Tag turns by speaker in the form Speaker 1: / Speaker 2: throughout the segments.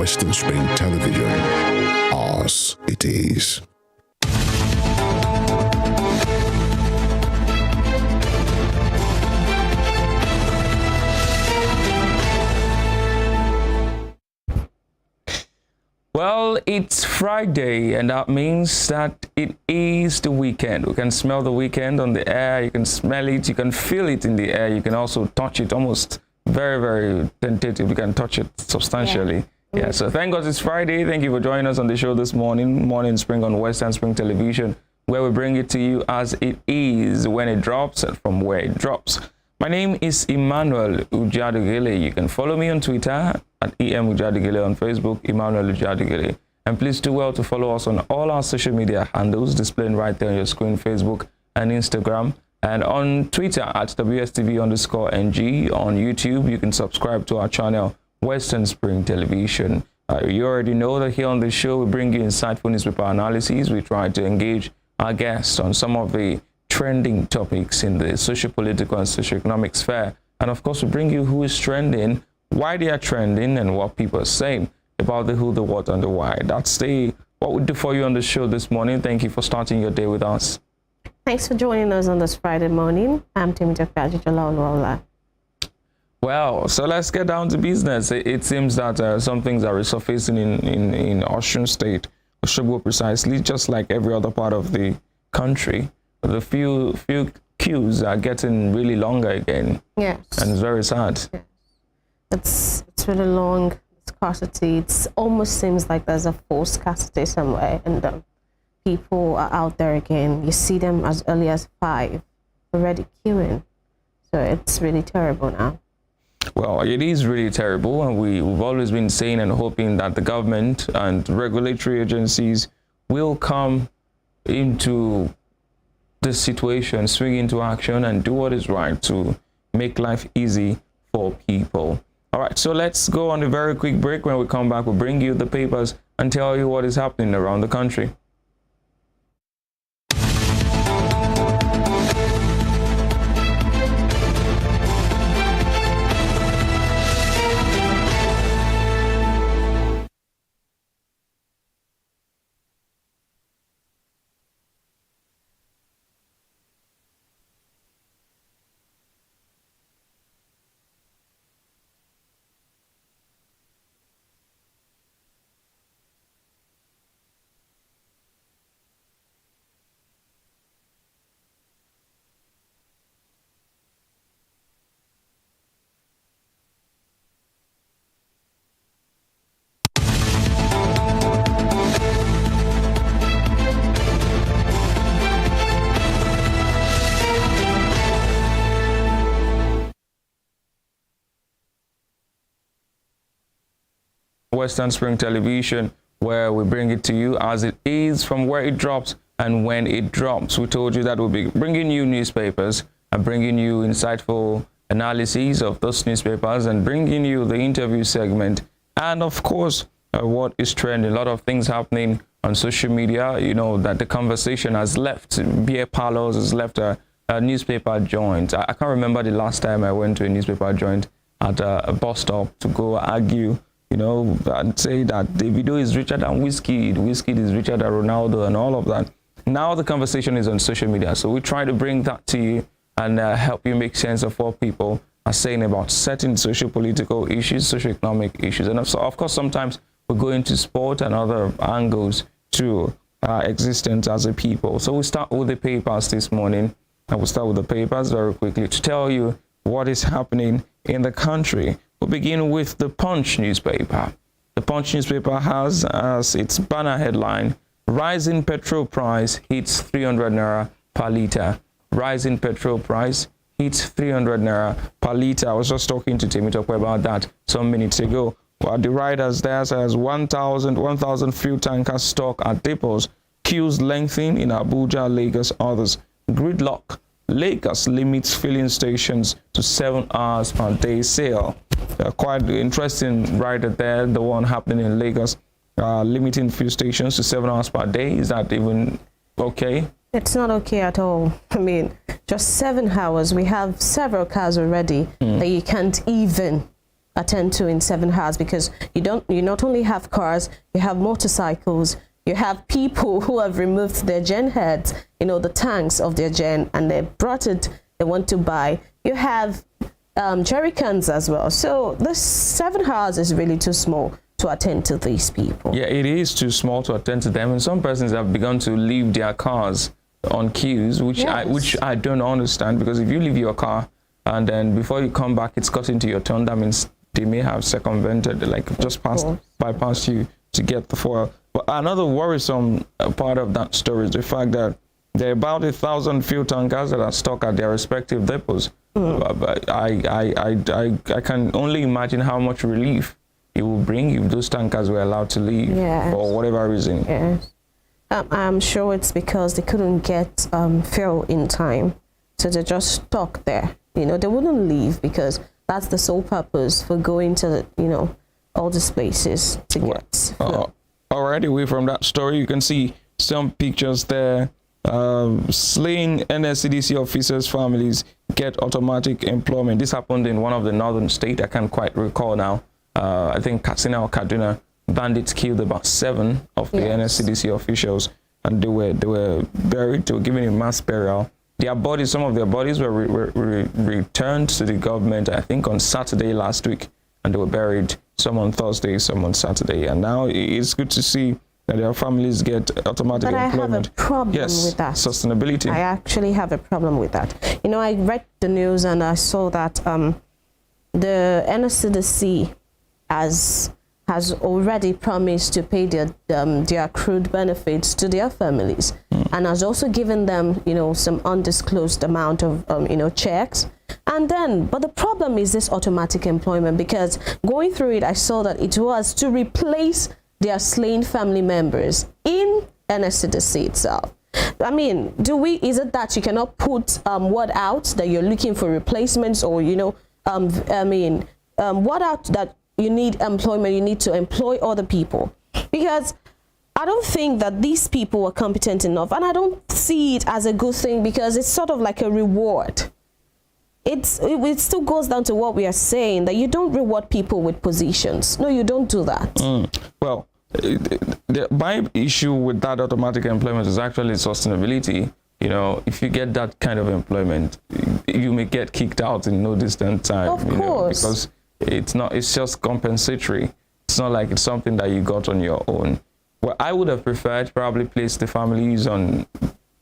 Speaker 1: Western Spring Television. Ours it is.
Speaker 2: Well, it's Friday, and that means that it is the weekend. We can smell the weekend on the air. You can smell it. You can feel it in the air. You can also touch it almost very, very tentative. You can touch it substantially. Yeah. So thank God it's Friday. Thank you for joining us on the show this morning, Morning Spring on Western Spring Television, where we bring it to you as it is, when it drops, and from where it drops. My name is Emmanuel Ujadugele. You can follow me on Twitter at EM Ujadugele, on Facebook, Emmanuel Ujadugele. And please do well to follow us on all our social media handles displaying right there on your screen, Facebook and Instagram. And on Twitter at WSTV_NG. On YouTube, you can subscribe to our channel, Western Spring Television. You already know that here on the show, we bring you insightful newspaper analyses. We try to engage our guests on some of the trending topics in the socio-political and socio-economic sphere. And of course, we bring you who is trending, why they are trending, and what people are saying about the who, the what, and the why. That's what we do for you on the show this morning. Thank you for starting your day with us.
Speaker 3: Thanks for joining us on this Friday morning. I'm Timothy Kajijola.
Speaker 2: Well, so let's get down to business. It seems that some things are resurfacing in Osun State, Osogbo precisely, just like every other part of the country. The few queues are getting really longer again. Yes. And it's very sad.
Speaker 3: Yes. It's really long. Scarcity. It almost seems like there's a forced scarcity somewhere, and people are out there again. You see them as early as 5, already queuing. So it's really terrible now.
Speaker 2: Well, it is really terrible, and we've always been saying and hoping that the government and regulatory agencies will come into this situation, swing into action, and do what is right to make life easy for people. All right, so let's go on a very quick break. When we come back, we'll bring you the papers and tell you what is happening around the country. Western Spring Television, where we bring it to you as it is, from where it drops and when it drops. We told you that we'll be bringing you newspapers and bringing you insightful analyses of those newspapers and bringing you the interview segment. And of course, what is trending, a lot of things happening on social media. You know that the conversation has left beer parlors, has left a newspaper joint. I can't remember the last time I went to a newspaper joint at a bus stop to go argue, you know, and say that Davido is richer than Wizkid, Wizkid is richer than Ronaldo, and all of that. Now the conversation is on social media, so we try to bring that to you and help you make sense of what people are saying about certain socio-political issues, socio-economic issues. And of course, sometimes we go into sport and other angles to our existence as a people. So we start with the papers this morning. I will start with the papers very quickly to tell you what is happening in the country. We'll begin with the Punch newspaper. The Punch newspaper has as its banner headline, "Rising petrol price hits 300 naira per litre." Rising petrol price hits 300 naira per litre. I was just talking to Temitope about that some minutes ago. Well, the riders there says 1,000 fuel tankers stock at depots. Queues lengthen in Abuja, Lagos, others. Gridlock. Lagos limits filling stations to 7 hours per day sale. Quite interesting rider there, the one happening in Lagos, limiting fuel stations to 7 hours per day. Is that even okay?
Speaker 3: It's not okay at all. I mean, just 7 hours. We have several cars already that you can't even attend to in 7 hours, because you not only have cars, you have motorcycles, you have people who have removed their gen heads, the tanks of their gen, and they brought it, they want to buy. You have jerry cans as well. So this 7 hours is really too small to attend to these people.
Speaker 2: Yeah, it is too small to attend to them, and some persons have begun to leave their cars on queues, which I don't understand, because if you leave your car and then before you come back it's got into your turn, that means they may have circumvented, like just bypassed you to get the fuel. But another worrisome part of that story is the fact that there are about 1,000 fuel tankers that are stuck at their respective depots. But I can only imagine how much relief it will bring if those tankers were allowed to leave for whatever reason.
Speaker 3: Yes. I'm sure it's because they couldn't get fuel in time, so they're just stuck there. They wouldn't leave because that's the sole purpose for going to all these places to get fuel.
Speaker 2: Already away from that story, you can see some pictures there. Slain NSCDC officers' families get automatic employment. This happened in one of the northern states. I can't quite recall now. I think Katsina or Kaduna. Bandits killed about 7 of the NSCDC officials, and they were buried. They were given a mass burial. Some of their bodies were returned to the government, I think, on Saturday last week, and they were buried. Some on Thursday, some on Saturday, and now it's good to see that their families get automatic employment.
Speaker 3: I have a problem with that.
Speaker 2: Sustainability.
Speaker 3: I actually have a problem with that. I read the news and I saw that the NSCDC has already promised to pay their accrued benefits to their families, and has also given them some undisclosed amount of checks. But the problem is this automatic employment, because going through it I saw that it was to replace their slain family members in NSCDC itself. I mean, is it that you cannot put word out that you're looking for replacements, or word out that you need employment, you need to employ other people? Because I don't think that these people are competent enough, and I don't see it as a good thing, because it's sort of like a reward. It still goes down to what we are saying, that you don't reward people with positions. No, you don't do that.
Speaker 2: Well, my issue with that automatic employment is actually sustainability. If you get that kind of employment, you may get kicked out in no distant time.
Speaker 3: Of course.
Speaker 2: Because it's just compensatory. It's not like it's something that you got on your own. Well, I would have preferred to probably place the families on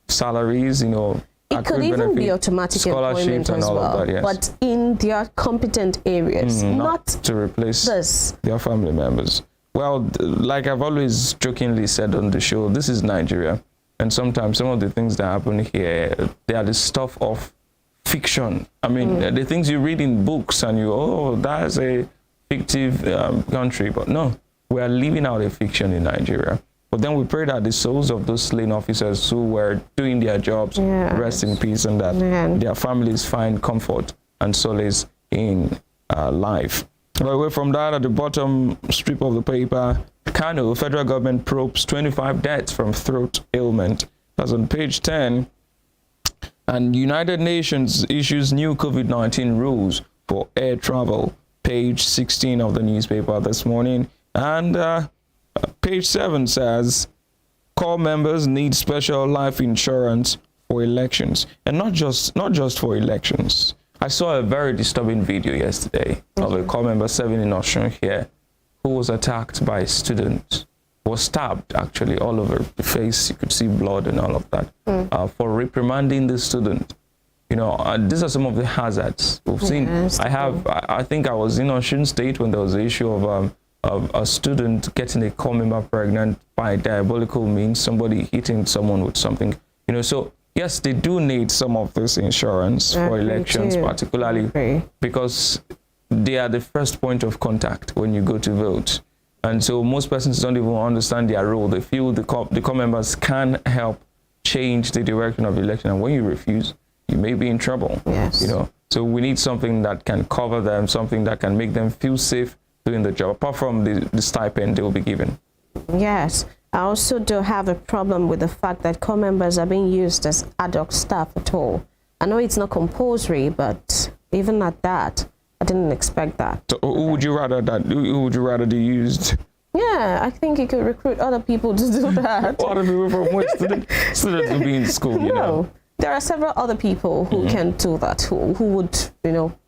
Speaker 2: salaries,
Speaker 3: it could even be automatic employment as well, but in their competent areas, not
Speaker 2: to replace
Speaker 3: this.
Speaker 2: Their family members. Well, like I've always jokingly said on the show, this is Nigeria, and sometimes some of the things that happen here, they are the stuff of fiction. I mean, the things you read in books and that's a fictive country, but no, we are living out a fiction in Nigeria. But then we pray that the souls of those slain officers who were doing their jobs rest in peace, and that their families find comfort and solace in life. But away from that, at the bottom strip of the paper, Kano, federal government probes 25 deaths from throat ailment. That's on page 10. And United Nations issues new COVID-19 rules for air travel. Page 16 of the newspaper this morning. And page 7 says, core members need special life insurance for elections. And not just for elections. I saw a very disturbing video yesterday of a core member serving in Osun here who was attacked by students, was stabbed actually all over the face. You could see blood and all of that for reprimanding the student. These are some of the hazards we've seen. I think I was in Osun State when there was the issue of a student getting a core member pregnant by diabolical means, somebody hitting someone with something. So yes, they do need some of this insurance for elections, particularly because they are the first point of contact when you go to vote. And so most persons don't even understand their role. They feel the core members can help change the direction of the election. And when you refuse, you may be in trouble.
Speaker 3: Yes.
Speaker 2: So we need something that can cover them, something that can make them feel safe doing the job, apart from the stipend they will be given.
Speaker 3: Yes. I also do have a problem with the fact that core members are being used as ad hoc staff at all. I know it's not compulsory, but even at that, I didn't expect that.
Speaker 2: So who would you rather they used?
Speaker 3: Yeah, I think you could recruit other people to do that.
Speaker 2: Other people from which students will be in school, you know?
Speaker 3: There are several other people who can do that, who would,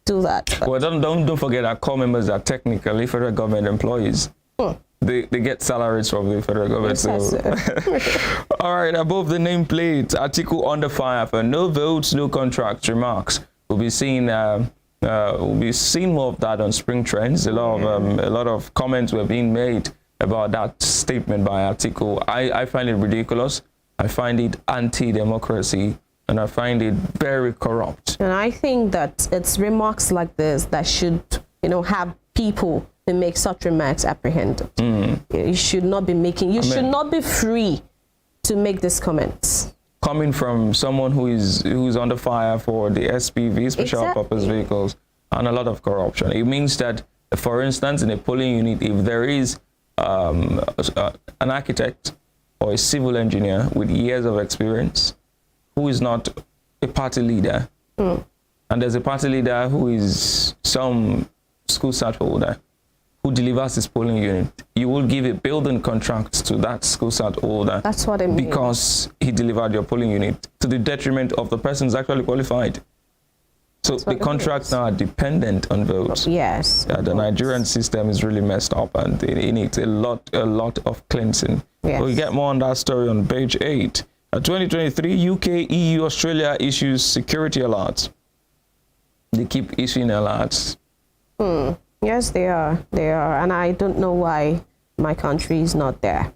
Speaker 3: do that.
Speaker 2: Well, don't forget that core members are technically federal government employees. They get salaries from the federal government. So. All right, above the nameplate, Atiku under fire for no votes, no contracts remarks. We'll be seeing more of that on Spring Trends. A lot of comments were being made about that statement by Atiku. I find it ridiculous. I find it anti-democracy, and I find it very corrupt.
Speaker 3: And I think that it's remarks like this that should, have people who make such remarks apprehended. You should not be making. You should not be free to make these comments.
Speaker 2: Coming from someone who's under fire for the SPV, special purpose vehicles, and a lot of corruption. It means that, for instance, in a polling unit, if there is an architect or a civil engineer with years of experience who is not a party leader, and there's a party leader who is some school start holder who delivers his polling unit, you will give a building contract to that school start holder.
Speaker 3: That's what I mean.
Speaker 2: Because he delivered your polling unit to the detriment of the person who's actually qualified. So the contracts now are dependent on votes.
Speaker 3: Yes.
Speaker 2: Yeah, the Nigerian system is really messed up, and it needs a lot of cleansing.
Speaker 3: Yes.
Speaker 2: We'll get more on that story on page 8. 2023, UK, EU, Australia issues security alerts. They keep issuing alerts.
Speaker 3: Yes, they are. They are. And I don't know why my country is not there.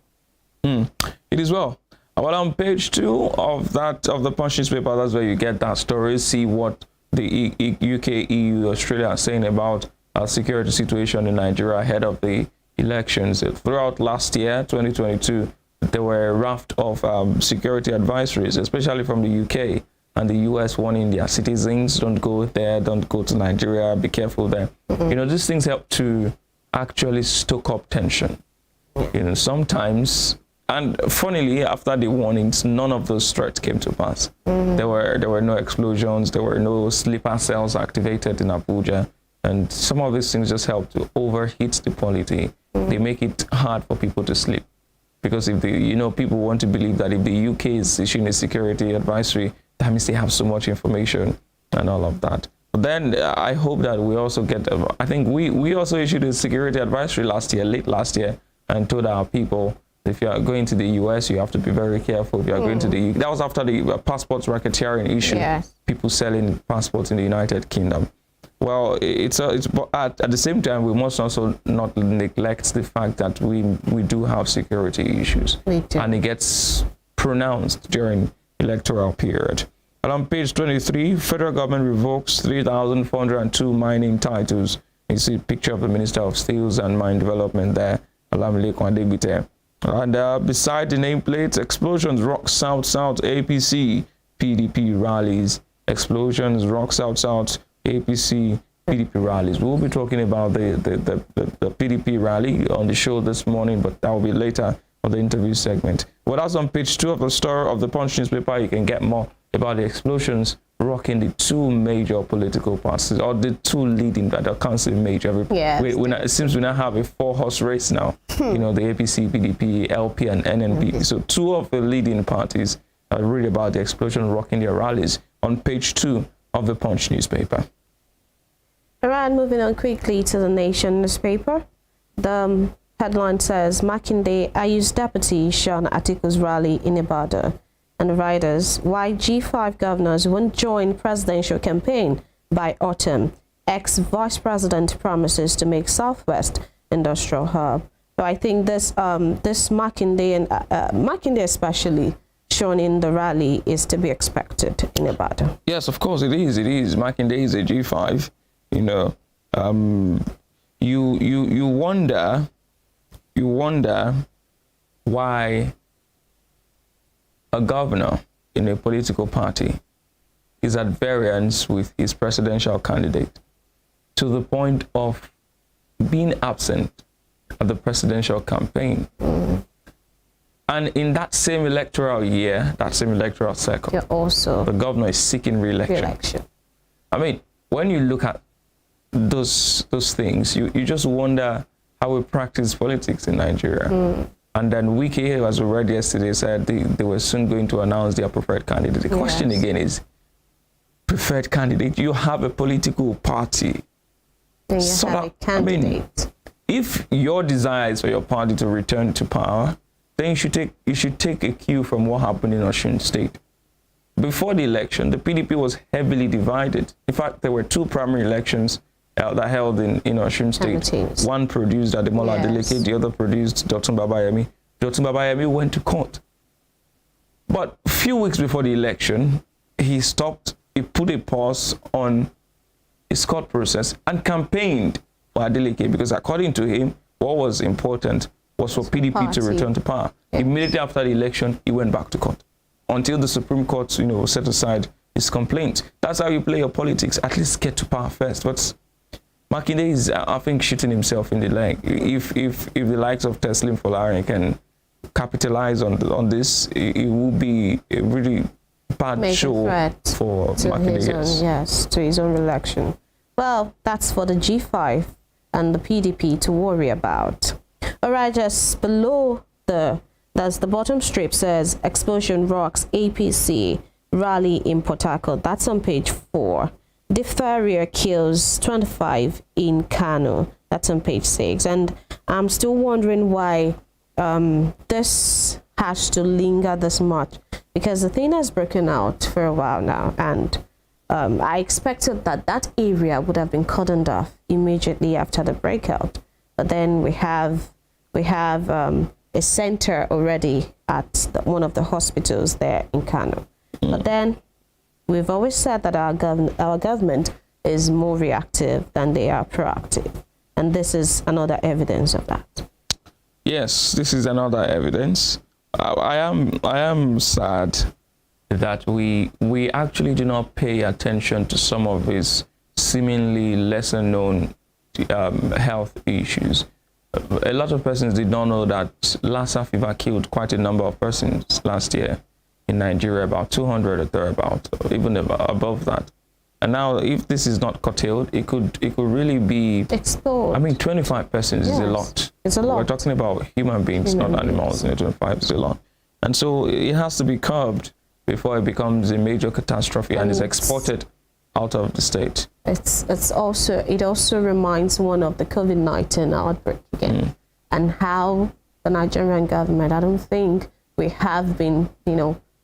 Speaker 2: It is well. Well, on page 2 of the Punch newspaper, that's where you get that story. See what the UK, EU, Australia are saying about our security situation in Nigeria ahead of the elections. Throughout last year, 2022, there were a raft of security advisories, especially from the UK and the US, warning their citizens, don't go there, don't go to Nigeria, be careful there. These things help to actually stoke up tension. Sometimes, and funnily, after the warnings, none of those threats came to pass. There were no explosions, there were no sleeper cells activated in Abuja, and some of these things just help to overheat the polity. They make it hard for people to sleep. Because if people want to believe that if the UK is issuing a security advisory, that means they have so much information and all of that. But then I hope that we also get, I think we also issued a security advisory late last year, and told our people, if you are going to the US, you have to be very careful. If you are going to the, that was after the passports racketeering issue, people selling passports in the United Kingdom. Well, at the same time, we must also not neglect the fact that we do have security issues.
Speaker 3: We do.
Speaker 2: And it gets pronounced during electoral period. And on page 23, federal government revokes 3,402 mining titles. You see a picture of the Minister of Steels and Mine Development there, Olamide Kwandebite. And beside the nameplates, explosions rock South APC, PDP rallies. Explosions rock South APC, PDP rallies. We'll be talking about the PDP rally on the show this morning, but that will be later on the interview segment. Well, that's on page 2 of the story of the Punch newspaper. You can get more about the explosions rocking the two major political parties, or the two leading, but I can't say major. It seems we now have a 4-horse race now. The APC, PDP, LP, and NNP. So 2 of the leading parties read about the explosion rocking their rallies on page 2 of the Punch newspaper.
Speaker 3: All right, moving on quickly to the Nation newspaper. The headline says, Makinde Ayu's deputy shone Atiku's rally in Ibadan. And writers, why G5 governors won't join presidential campaign by autumn. Ex-vice president promises to make Southwest industrial hub. So I think this Makinde, and Makinde especially, shown in the rally is to be expected in Ibadan. Yes,
Speaker 2: of course it is. It is. Makinde is a G5. You wonder why a governor in a political party is at variance with his presidential candidate to the point of being absent at the presidential campaign. And in that same electoral year, that same electoral cycle,
Speaker 3: the governor is seeking re-election.
Speaker 2: I mean, when you look at those things, you just wonder how we practice politics in Nigeria. And then Wike, as we read yesterday, said they were soon going to announce their preferred candidate. The question again is, preferred candidate, you have a political party.
Speaker 3: Then you have a candidate.
Speaker 2: If your desire is for your party to return to power, then you should take a cue from what happened in Osun State. Before the election, the PDP was heavily divided. In fact, there were two primary elections that held in Osun State. One produced Ademola Adeleke, the other produced Dotun Babayemi. Dotun Babayemi went to court. But a few weeks before the election, he put a pause on his court process and campaigned for Adeleke, because according to him, what was important was for PDP to return to power. Yes. Immediately after the election, he went back to court until the Supreme Court, set aside his complaint. That's how you play your politics. At least get to power first. But Makinde is, I think, shooting himself in the leg. If the likes of Teslim Folarin can capitalize on this, it will be a really bad show for Makinde.
Speaker 3: To his own election. Well, that's for the G5 and the PDP to worry about. All right, just below that's the bottom strip says explosion rocks APC rally in Port Harcourt. That's on page 4. Diphtheria kills 25 in Kano. That's on page 6. And I'm still wondering why this has to linger this much, because the thing has broken out for a while now, and I expected that area would have been cordoned off immediately after the breakout. But then we have a center already at one of the hospitals there in Kano. But then we've always said that our government is more reactive than they are proactive. And this is another evidence of that.
Speaker 2: Yes, this is another evidence. I am sad that we actually do not pay attention to some of his seemingly lesser known health issues. A lot of persons did not know that Lassa fever killed quite a number of persons last year in Nigeria, about 200 or thereabout, or even above that. And now, if this is not curtailed, it could really be
Speaker 3: explode.
Speaker 2: I mean, 25 persons is a lot.
Speaker 3: It's a lot.
Speaker 2: We're talking about human beings, not animals. 25 is a lot, and so it has to be curbed before it becomes a major catastrophe and is exported out of the state.
Speaker 3: It also reminds one of the COVID-19 outbreak again, and how the Nigerian government, I don't think we have been,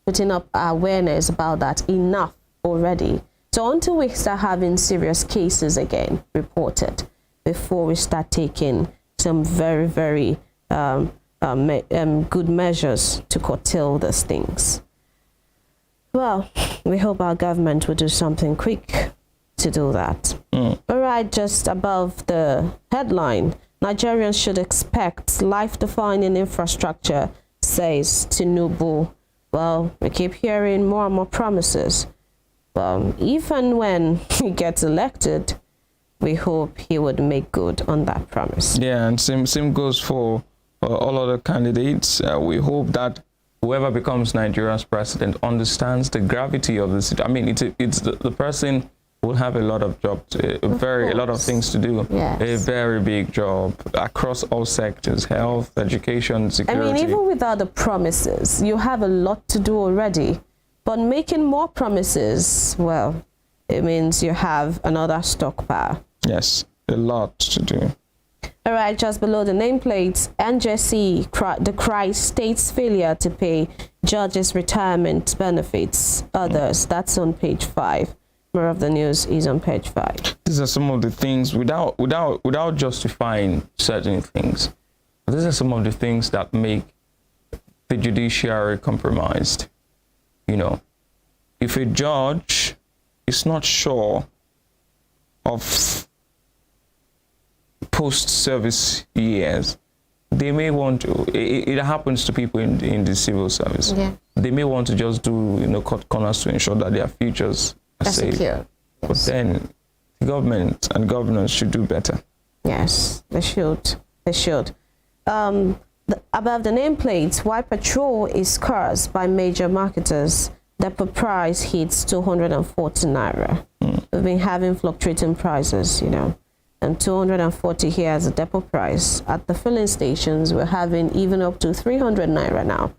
Speaker 3: putting up awareness about that enough already. So until we start having serious cases again reported, before we start taking some very, very good measures to curtail these things. Well, we hope our government will do something quick to do that. All right, just above the headline, Nigerians should expect life-defining infrastructure, says Tinubu. Well, we keep hearing more and more promises. If and when he gets elected, we hope he would make good on that promise.
Speaker 2: Yeah, and same goes for all other candidates. We hope that whoever becomes Nigeria's president understands the gravity of this. I mean, it's the person will have a lot of jobs, a lot of things to do.
Speaker 3: Yes.
Speaker 2: A very big job across all sectors: health, education, security.
Speaker 3: I mean, even without the promises, you have a lot to do already. But making more promises, well, it means you have another stockpile.
Speaker 2: Yes, a lot to do.
Speaker 3: All right, just below the nameplate, NJC decries state's failure to pay judges' retirement benefits. Others, that's on page 5. More of the news is on page 5.
Speaker 2: These are some of the things, without justifying certain things, these are some of the things that make the judiciary compromised. If a judge is not sure of post-service years, they may want to, it happens to people in the civil service.
Speaker 3: Yeah.
Speaker 2: They may want to just do, cut corners to ensure that their futures are safe.
Speaker 3: Secure. Yes.
Speaker 2: But then the government and governors should do better.
Speaker 3: Yes, they should. They should. Above the nameplates, why petrol is scarce by major marketers. The per price hits 240 naira. We've been having fluctuating prices, and 240 here as a depot price. At the filling stations, we're having even up to 300 naira now.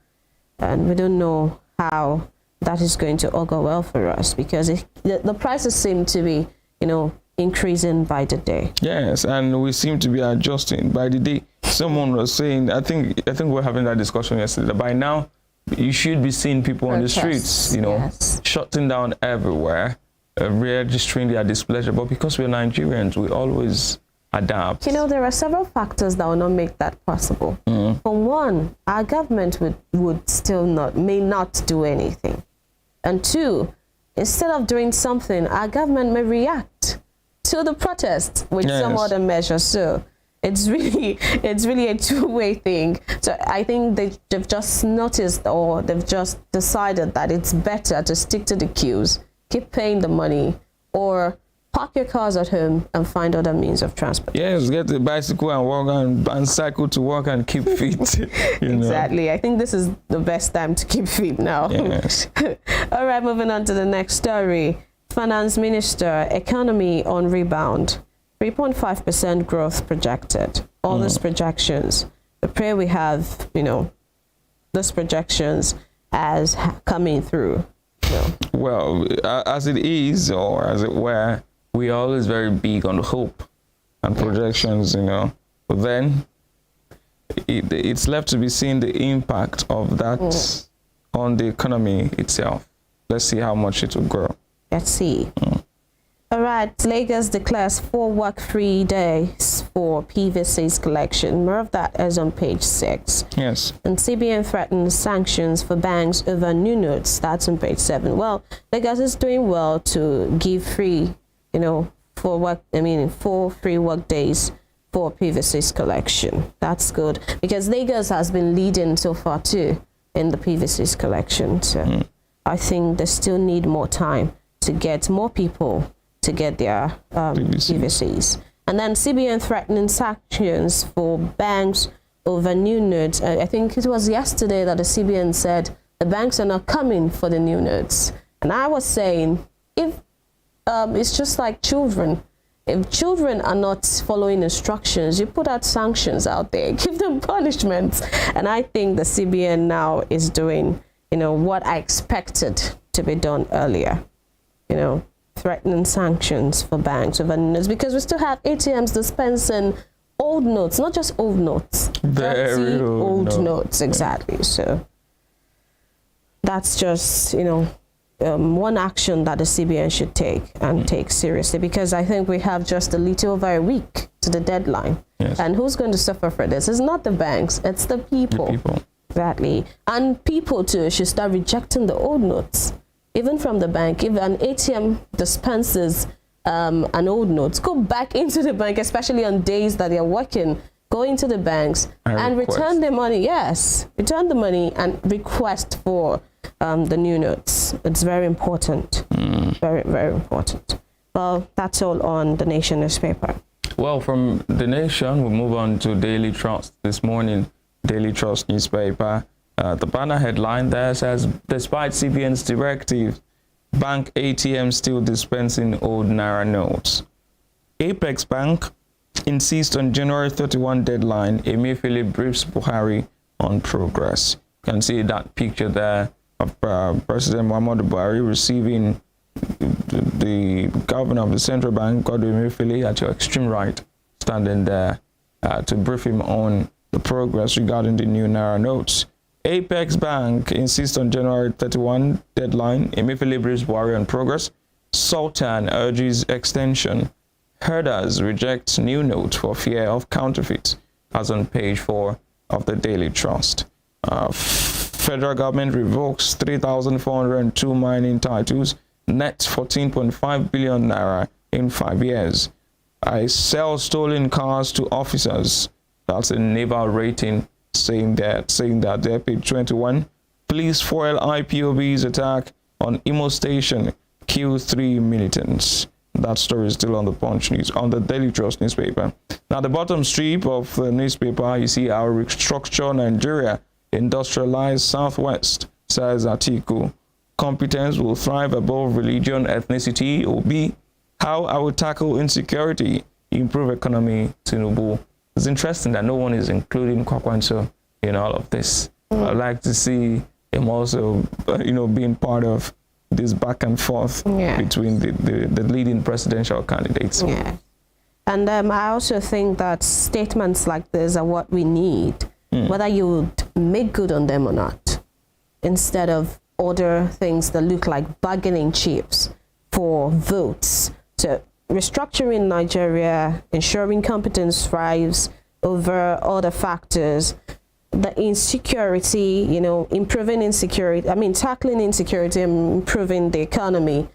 Speaker 3: And we don't know how that is going to augur well for us, because the prices seem to be, increasing by the day.
Speaker 2: Yes, and we seem to be adjusting by the day. Someone was saying, I think we were having that discussion yesterday, that by now you should be seeing people on the streets,
Speaker 3: yes,
Speaker 2: shutting down everywhere, registering their displeasure. But because we're Nigerians, we always adapt.
Speaker 3: There are several factors that will not make that possible. For one, our government may not do anything. And two, instead of doing something, our government may react to the protest with some other measure. So it's really a two-way thing. So I think they've just noticed, or they've just decided that it's better to stick to the queues, keep paying the money, or park your cars at home and find other means of transport.
Speaker 2: Yes, get the bicycle and walk and cycle to work and keep fit.
Speaker 3: Exactly. I think this is the best time to keep fit now.
Speaker 2: Yes.
Speaker 3: All right, moving on to the next story. Finance Minister, economy on rebound. 3.5% growth projected. All these projections. The prayer we have, these projections as coming through.
Speaker 2: Well, as it is, or as it were, we are always very big on hope and projections, But then it's left to be seen the impact of that on the economy itself. Let's see how much it will grow.
Speaker 3: Let's see. All right, Lagos declares 4 work-free days for PVC's collection. More of that is on page 6.
Speaker 2: Yes.
Speaker 3: And CBN threatens sanctions for banks over new notes. That's on page 7. Well, Lagos is doing well to give free, 4 free work days for PVC's collection. That's good, because Lagos has been leading so far too in the PVC's collection. So I think they still need more time to get more people to get their PVCs. And then CBN threatening sanctions for banks over new notes. I think it was yesterday that the CBN said the banks are not coming for the new notes. And I was saying, if it's just like children. If children are not following instructions, you put out sanctions out there, give them punishments. And I think the CBN now is doing, what I expected to be done earlier. Threatening sanctions for banks over notes, because we still have ATMs dispensing old notes, not just old notes,
Speaker 2: very
Speaker 3: old notes, exactly. So that's just, one action that the CBN should take and take seriously, because I think we have just a little over a week to the deadline.
Speaker 2: Yes.
Speaker 3: And who's going to suffer for this? It's not the banks, it's the people.
Speaker 2: The people.
Speaker 3: Exactly. And people too should start rejecting the old notes. Even from the bank, if an ATM dispenses an old note, go back into the bank, especially on days that they're working, go into the banks and return the money. Yes, return the money and request for the new notes. It's very important. Very, very important. Well, that's all on The Nation newspaper.
Speaker 2: Well, from The Nation, we'll move on to Daily Trust this morning. Daily Trust newspaper. The banner headline there says, despite CBN's directive, bank ATM still dispensing old Naira notes. Apex Bank insists on January 31 deadline. Emefiele briefs Buhari on progress. You can see that picture there of President Muhammadu Buhari receiving the governor of the central bank, Godwin Emefiele, at your extreme right, standing there to brief him on the progress regarding the new Naira notes. Apex Bank insists on January 31 deadline. Emefiele briefs Buhari on progress. Sultan urges extension. Herders reject new note for fear of counterfeit, as on page 4 of the Daily Trust. Federal government revokes 3,402 mining titles, net 14.5 billion naira in 5 years. I sell stolen cars to officers. That's a naval rating saying that there, page 21. Police foil IPOB's attack on Imo Station, kill 3 militants. That story is still on the Punch News, on the Daily Trust newspaper. Now, the bottom strip of the newspaper, you see our restructure Nigeria, industrialized Southwest, says Atiku. Competence will thrive above religion, ethnicity, or B. How I will tackle insecurity. improve economy, Tinubu. It's interesting that no one is including Kwakwanso in all of this. I'd like to see him also, being part of this back and forth between the leading presidential candidates.
Speaker 3: Yeah. And I also think that statements like this are what we need, whether you would make good on them or not, instead of other things that look like bargaining chips for votes. So restructuring Nigeria, ensuring competence thrives over other factors, the insecurity, improving insecurity, tackling insecurity and improving the economy.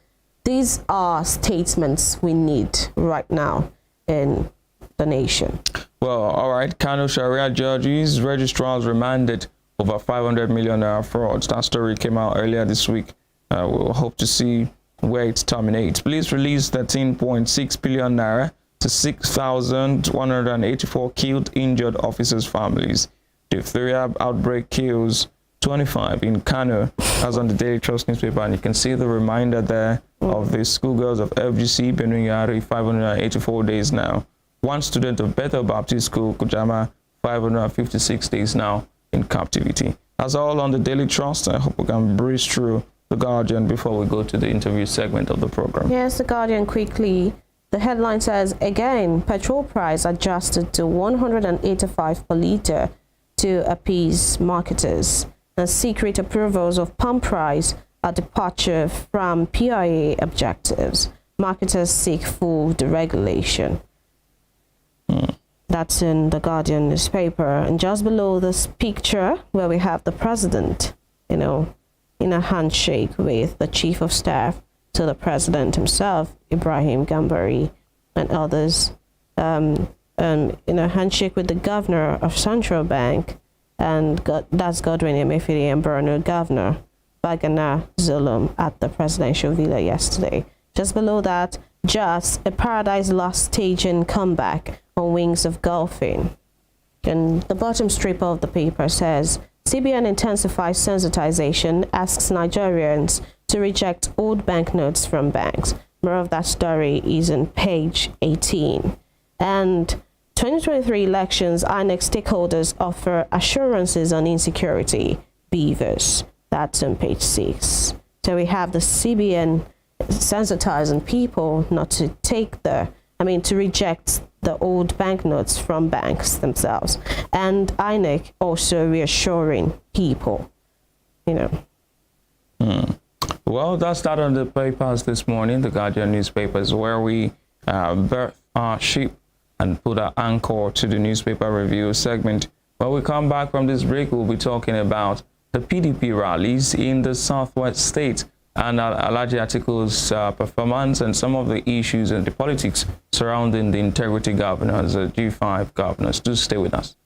Speaker 3: These are statements we need right now in the nation.
Speaker 2: Well, all right. Kano Sharia judges, registrars remanded over 500 million naira frauds. That story came out earlier this week. We'll hope to see where it terminates. Police released 13.6 billion naira to 6,184 killed, injured officers' families. Diphtheria outbreak kills 25 in Kano, as on the Daily Trust newspaper, and you can see the reminder there of the schoolgirls of FGC Benue Yari, 584 days now. One student of Bethel Baptist School, Kujama, 556 days now in captivity. That's all on the Daily Trust. I hope we can breeze through the Guardian before we go to the interview segment of the program.
Speaker 3: Yes, the Guardian quickly. The headline says, again, petrol price adjusted to 185 per litre to appease marketers. And secret approvals of pump price are departure from PIA objectives. Marketers seek full deregulation. That's in the Guardian newspaper. And just below this picture, where we have the president, in a handshake with the chief of staff to the president himself, Ibrahim Gambari, and others, in a handshake with the governor of Central Bank, and that's Godwin Emefiele, and Borno Governor Bagana Zulum at the presidential villa yesterday. Just below that, just a Paradise Lost staging comeback on wings of golfing. And the bottom strip of the paper says, CBN intensifies sensitization, asks Nigerians to reject old banknotes from banks. More of that story is on page 18. And 2023 elections, INEC stakeholders offer assurances on insecurity, beavers. That's on page 6. So we have the CBN sensitizing people not to to reject the old banknotes from banks themselves. And INEC also reassuring people,
Speaker 2: Well, that's that on the papers this morning, the Guardian newspapers, where we birth our ship and put our anchor to the newspaper review segment. When we come back from this break, we'll be talking about the PDP rallies in the southwest states and Alhaji Atiku's performance and some of the issues and the politics surrounding the integrity governors, the G5 governors. Do stay with us.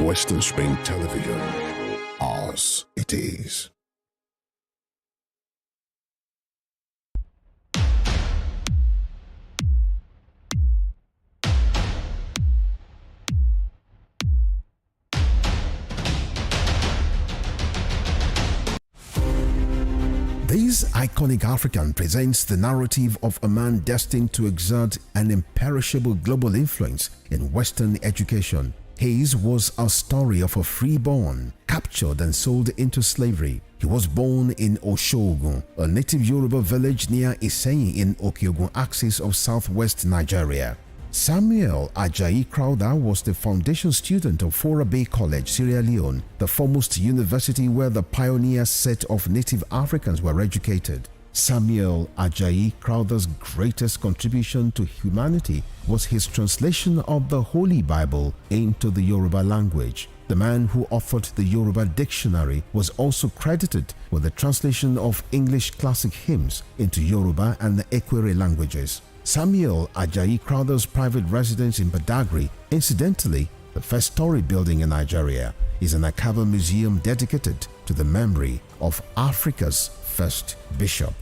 Speaker 1: Western Spring Television. Ours it is. This iconic African presents the narrative of a man destined to exert an imperishable global influence in Western education. His was a story of a freeborn, captured and sold into slavery. He was born in Oshogun, a native Yoruba village near Iseyin in Okeogun axis of southwest Nigeria. Samuel Ajayi Crowther was the foundation student of Fora Bay College, Sierra Leone, the foremost university where the pioneer set of native Africans were educated. Samuel Ajayi Crowther's greatest contribution to humanity was his translation of the Holy Bible into the Yoruba language. The man who authored the Yoruba dictionary was also credited with the translation of English classic hymns into Yoruba and the Ekwere languages. Samuel Ajayi Crowther's private residence in Badagry, incidentally the first story building in Nigeria, is an archival museum dedicated to the memory of Africa's first bishop.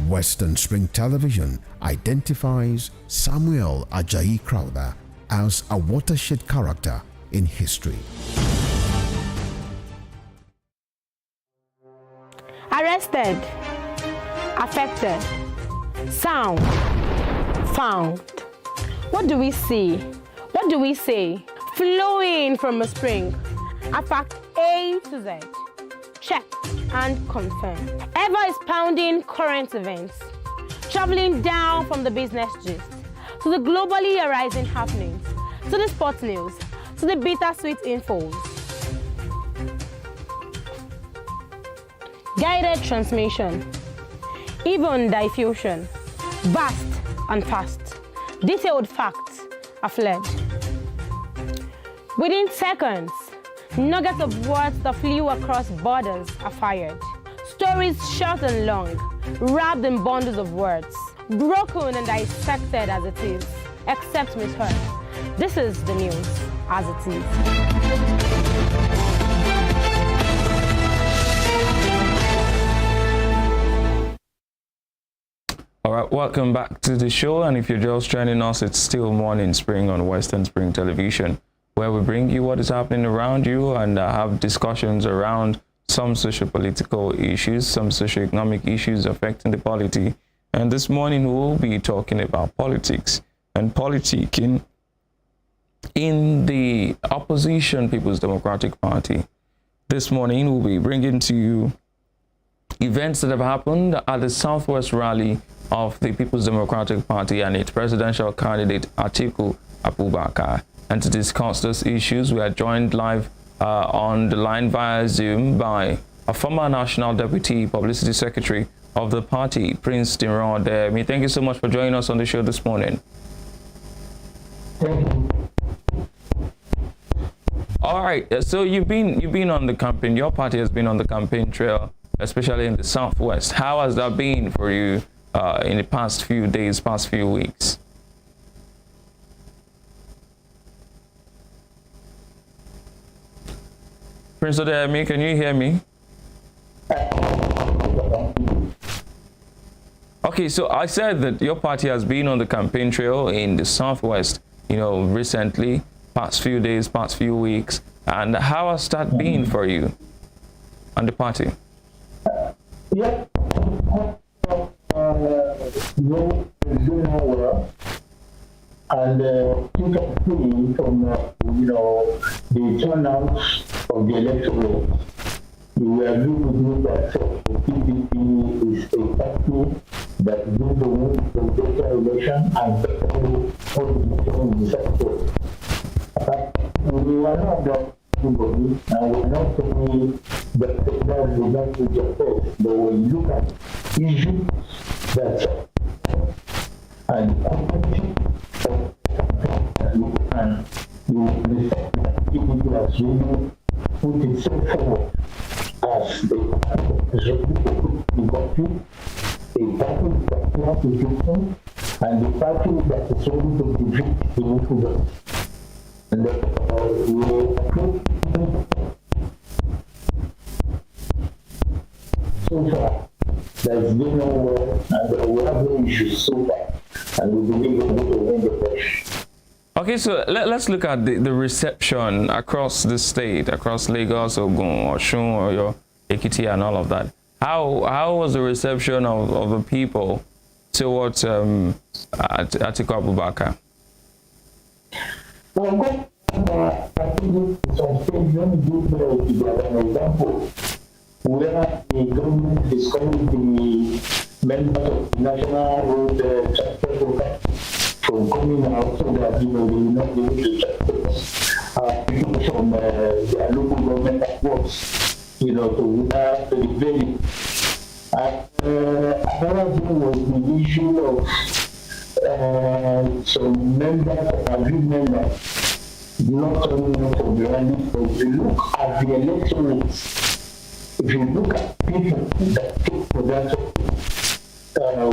Speaker 1: Western Spring Television identifies Samuel Ajayi Crowther as a watershed character in history.
Speaker 4: Arrested, affected, sound, found. What do we see? What do we say? Flowing from a spring. A fact A to Z. Check and confirm. Ever is pounding current events. Traveling down from the business gist to the globally arising happenings, to the sports news, to the bittersweet infos. Guided transmission, even diffusion, vast and fast. Detailed facts are fled. Within seconds, nuggets of words that flew across borders are fired. Stories short and long, wrapped in bundles of words, broken and dissected as it is, except misheard. This is the news as it is.
Speaker 2: All right, welcome back to the show. And if you're just joining us, it's still Morning Spring on Western Spring Television, where we bring you what is happening around you and have discussions around some socio-political issues, some socio-economic issues affecting the polity. And this morning we'll be talking about politics and politicking in the opposition People's Democratic Party. This morning we'll be bringing to you events that have happened at the Southwest rally of the People's Democratic Party and its presidential candidate Atiku Abubakar. And to discuss those issues, we are joined live on the line via Zoom by a former National Deputy Publicity Secretary of the party, Prince Timron Adeyemi. Thank you so much for joining us on the show this morning.
Speaker 5: Thank you.
Speaker 2: All right, so you've been on the campaign. Your party has been on the campaign trail, especially in the Southwest. How has that been for you in the past few days, past few weeks? Prince Adeyemi, can you hear me? Okay, so I said that your party has been on the campaign trail in the Southwest, recently, past few days, past few weeks. And how has that been for you and the party?
Speaker 5: Yeah. You know well, and you can see from the turnout of the electorate, we agree with you that the PDP is a party that is going to win the better election and the sector. We are not that everybody, and we're not saying that we don't do justice, but when you look at issues that and you people has really put itself forward as the country, a party that wants to do and the party that is ready to defeat the infidels. And so far, there's been no war, and we have no issues so far, and we believe we're going to win the push.
Speaker 2: Okay, so let's look at the reception across the state, across Lagos, Ogun, Osun, Oyo, Ekiti, and all of that. how was the reception of the people towards Atiku Abubakar?
Speaker 5: Well, I think something, let me give an example where the government discouraged the members of the National Road Transport Program from coming out so that, they will not be able to transport people from their local government at once, to the venue. Another thing was the issue of some members of agreement not turning up for the rally. But if you look at the electorates, if you look at people that took for that,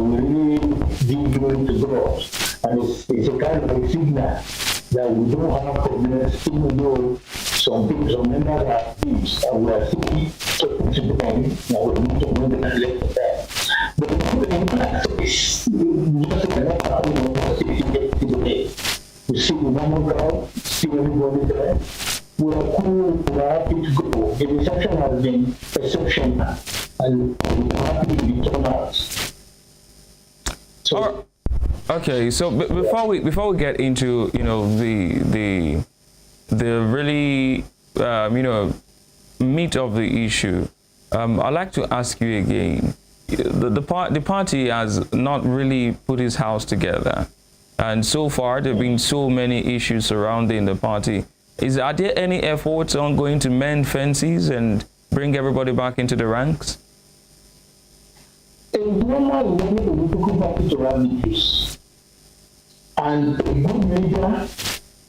Speaker 5: we really give glory to God. And it's a kind of a signal that we don't have problems, even though some members are thieves, and we are still talking to them, and we need to win the election. But the impact is just enough today. You see the normal crowd, see everybody there. We are cool, we are happy to go. The reception has been exceptional, and we are happy to be turned out. So,
Speaker 2: okay, so before we get into the really meat of the issue, I'd like to ask you again. The party has not really put its house together, and so far there have been so many issues surrounding the party. Are there any efforts ongoing to mend fences and bring everybody back into the ranks?
Speaker 5: In normal way, the political parties around issues, and a good leader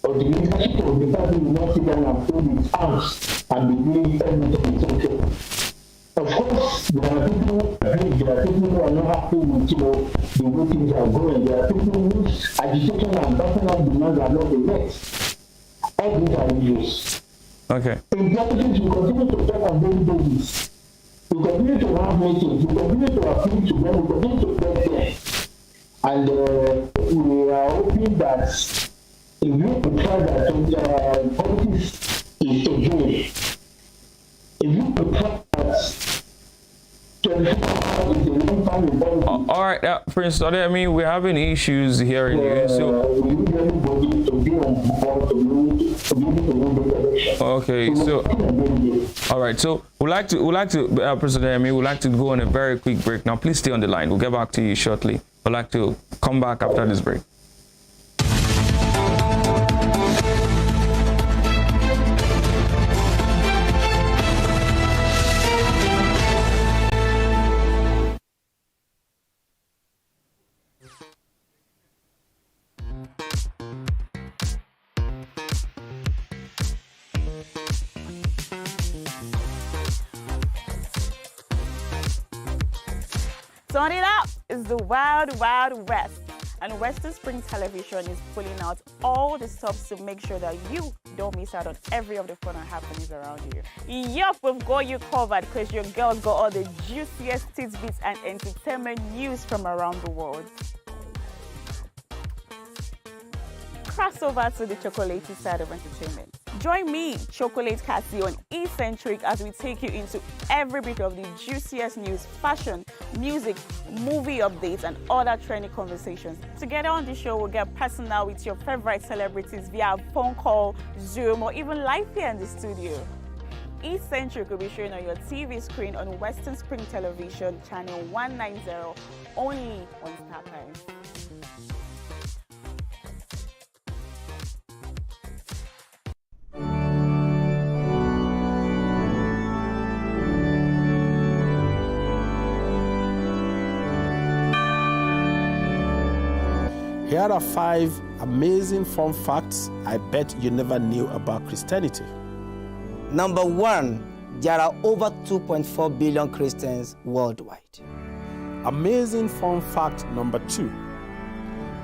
Speaker 5: or the leadership of the party will not sit down and fold its arms and be doing everything is okay. Of course, there are people who are not happy with the way things are going. There are people whose agitation and personal demands are not met. All these are issues.
Speaker 2: Okay.
Speaker 5: In politics, we continue to talk on daily basis. We continue to have meetings. We continue to appeal to them. We continue to press them. And we are hoping that if you prefer that politics is a game, if you prefer that 24 is a long time in politics.
Speaker 2: All right, Prince Odeyemi, we're having issues here in you. So
Speaker 5: we need everybody to be on board to be able to win the election.
Speaker 2: Okay, so all right, so we'd like to Prince Odeyemi, we'd like to go on a very quick break. Now, please stay on the line. We'll get back to you shortly. We'd like to come back after this break.
Speaker 6: Turn it up! It's the Wild Wild West, and Western Spring Television is pulling out all the stops to make sure that you don't miss out on every of the fun and happenings around you. Yup, we've got you covered because your girl got all the juiciest tidbits and entertainment news from around the world. Cross over to the chocolatey side of entertainment. Join me, Chocolate Cassie, on Eccentric as we take you into every bit of the juiciest news, fashion, music, movie updates, and other trending conversations. Together on the show, we'll get personal with your favorite celebrities via phone call, Zoom, or even live here in the studio. Eccentric will be shown on your TV screen on Western Spring Television, channel 190, only on StarTimes.
Speaker 7: Here are 5 amazing fun facts I bet you never knew about Christianity.
Speaker 8: Number 1, there are over 2.4 billion Christians worldwide.
Speaker 7: Amazing fun fact number 2.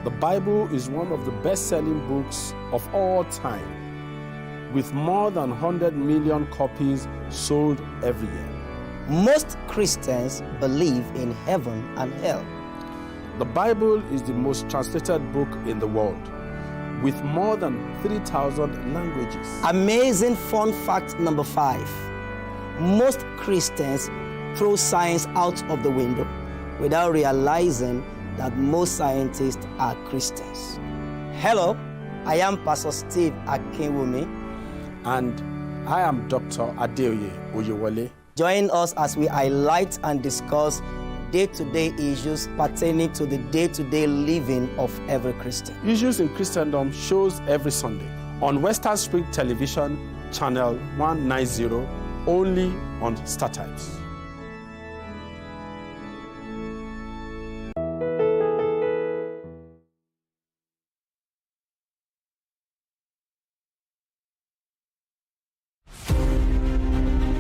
Speaker 7: The Bible is one of the best-selling books of all time, with more than 100 million copies sold every year.
Speaker 8: Most Christians believe in heaven and hell.
Speaker 7: The Bible is the most translated book in the world, with more than 3,000 languages.
Speaker 8: Amazing fun fact number 5. Most Christians throw science out of the window without realizing that most scientists are Christians. Hello, I am Pastor Steve Akinwumi.
Speaker 7: And I am Dr. Adeoye Oyewole.
Speaker 8: Join us as we highlight and discuss day-to-day issues pertaining to the day-to-day living of every Christian.
Speaker 7: Issues in Christendom shows every Sunday on Western Spring Television, channel 190, only on StarTimes.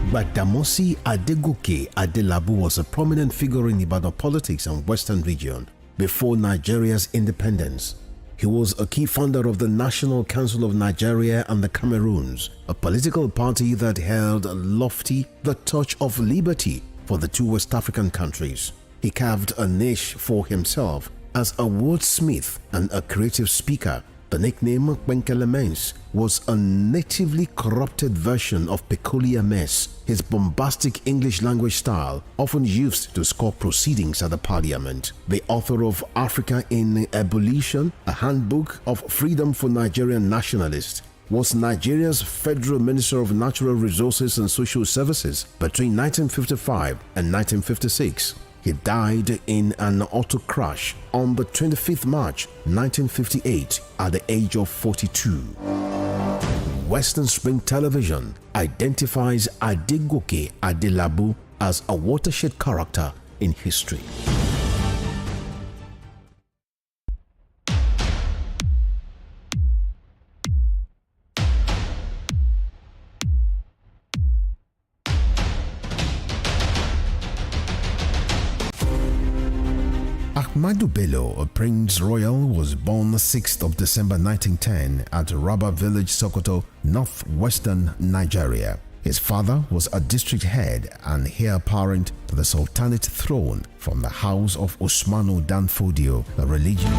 Speaker 1: Gbadamosi Adegoke Adelabu was a prominent figure in Ibadan politics and Western region before Nigeria's independence. He was a key founder of the National Council of Nigeria and the Cameroons, a political party that held lofty the torch of liberty for the two West African countries. He carved a niche for himself as a wordsmith and a creative speaker. The nickname Kwenkele Mens was a natively corrupted version of Peculiar Mess, his bombastic English language style often used to score proceedings at the parliament. The author of Africa in Ebullition, a handbook of freedom for Nigerian nationalists, was Nigeria's Federal Minister of Natural Resources and Social Services between 1955 and 1956. He died in an auto crash on the 25th March 1958 at the age of 42. Western Spring Television identifies Adegoke Adelabu as a watershed character in history. Ahmadu Bello, a Prince Royal, was born 6th of December 1910 at Raba Village, Sokoto, northwestern Nigeria. His father was a district head and heir apparent to the Sultanate throne from the house of Usmanu Danfodio, a religion.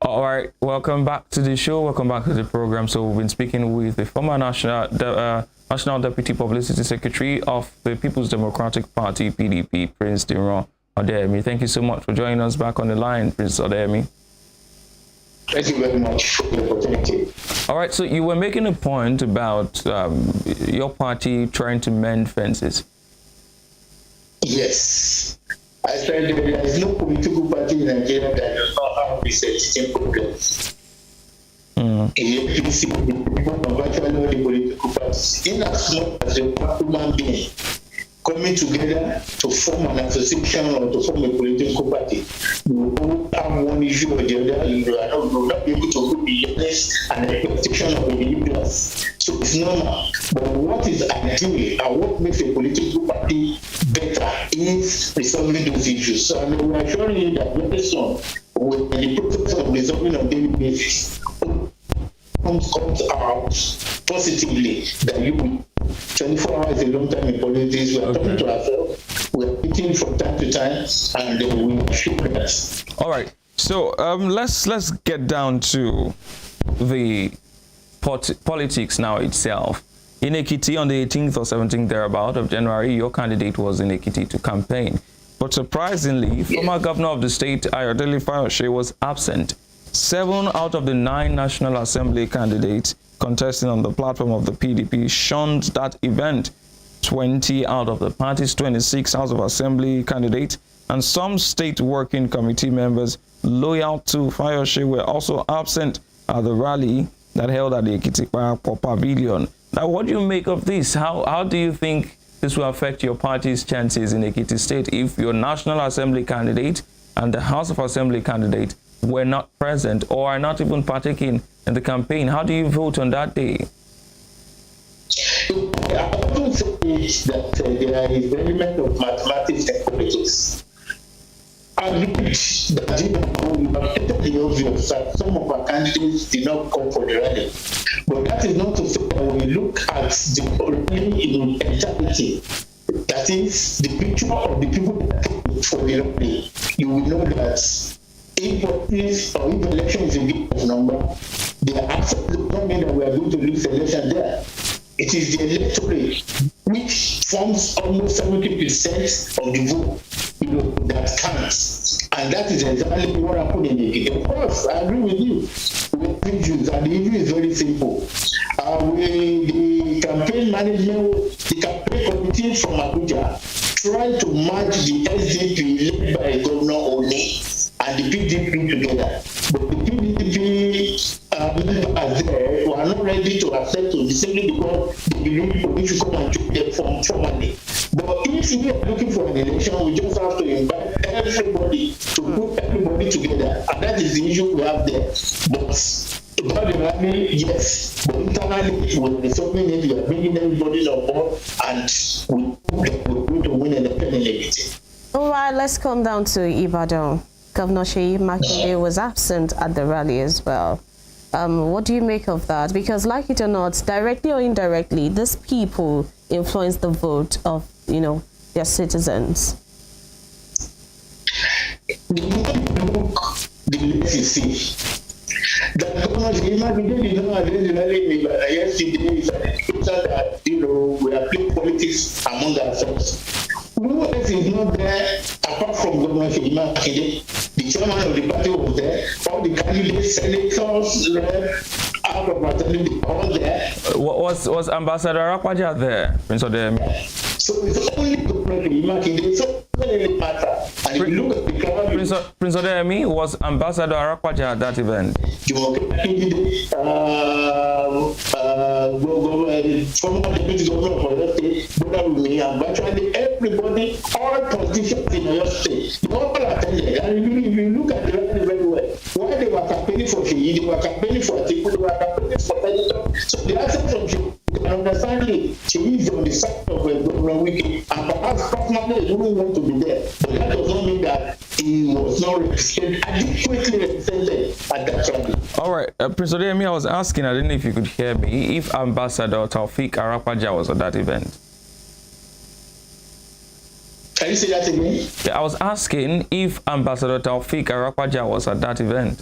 Speaker 2: All right, welcome back to the show. Welcome back to the program. So we've been speaking with the former National Deputy Publicity Secretary of the People's Democratic Party, PDP, Prince Dinro Odeyemi. Thank you so much for joining us back on the line, Prince Odeyemi.
Speaker 5: Thank you very much for the opportunity.
Speaker 2: All right, so you were making a point about your party trying to mend fences.
Speaker 5: Yes. I said there is no political party in Nigeria that does not have research problems. In APC, people of virtually all the political parties, in as much as a human being coming together to form an association or to form a political party, you all have one issue or the other. You will not be able to put the honest and expectation of individuals. So it's normal. But what is ideal and what makes a political party better is resolving those issues. So I'm assuring you that very soon, with the process of resolving on a daily basis, comes out positively that you will. 24 hours is a long time in politics. We are talking to ourselves. We are meeting from time to time, and we are sure that.
Speaker 2: All right. So let's get down to the politics now itself. In Ekiti, on the 18th or 17th thereabout of January, your candidate was in Ekiti to campaign. But surprisingly, former governor of the state, Ayodele Fayose, was absent. 7 out of the 9 National Assembly candidates contesting on the platform of the PDP shunned that event. 20 out of the party's 26 House of Assembly candidates and some state working committee members loyal to Fayose were also absent at the rally that held at the Ekiti Pavilion. Now, what do you make of this? How do you think this will affect your party's chances in Ekiti State if your National Assembly candidate and the House of Assembly candidate were not present or are not even partaking in the campaign? How do you vote on that day?
Speaker 5: I often say that there is an element of mathematics and politics. I read that we have stated the obvious that some of our candidates did not come for the rally. But that is not to say that when we look at the rally in entirety, that is the picture of the people that came for the rally, you will know that if election is a big number, they are absent, does not mean that we are going to lose election there. It is the electorate which forms almost 70% of the vote, that counts. And that is exactly what happened in the Of course, I agree with you. We have issues, and the issue is very simple. The campaign management, the campaign committee from Abuja tried to merge the SDP led by Governor Oni and the PDP together. But the PDP members there were not ready to accept it simply because they believe we should come and take them formally. But if we are looking for an election, we just have to invite everybody to put everybody together. And that is the issue we have there. But about the rally, yes. But internally, when the something is, we are bringing everybody on board and we're going to win an election in Ekiti.
Speaker 3: All right, let's come down to Ibadan. Governor Seyi Makinde was absent at the rally as well. What do you make of that? Because like it or not, directly or indirectly, these people influence the vote of, their citizens.
Speaker 5: The more you look, the less you see. That Governor Seyi Makinde did not attend the rally yesterday is an indication that, we are playing politics among ourselves. Who else is not there apart from Governor Seyi Makinde? The chairman of the party was there. All the candidates, senators, out of Maternity, all there.
Speaker 2: Was Ambassador Arakwaja there, Prince Odeyemi?
Speaker 5: So it's only Governor Seyi Makinde. So it doesn't really matter. And if you look at the crowd,
Speaker 2: Prince Odeyemi, was Ambassador Arakwaja at that event?
Speaker 5: Former deputy governor of Oyo State, Brother Rumi, and virtually everybody, all politicians in Oyo State, they all attended. And if you look at the rally very well, why they were campaigning for Seyi, they were campaigning for Atiku, they were campaigning for Senator. So the accent from Seyi, you can understand it. Seyi is on the side of Governor Wike, and perhaps personally he wouldn't want to be there. But that does not mean that he was not adequately represented at that rally.
Speaker 2: All right, Prince Odeyemi, I was asking, I didn't know if you could hear me, if Ambassador Taofeek Arakwaja was at that event.
Speaker 5: Can you say that again?
Speaker 2: Yeah, I was asking if Ambassador Taofeek Arakwaja was at that event.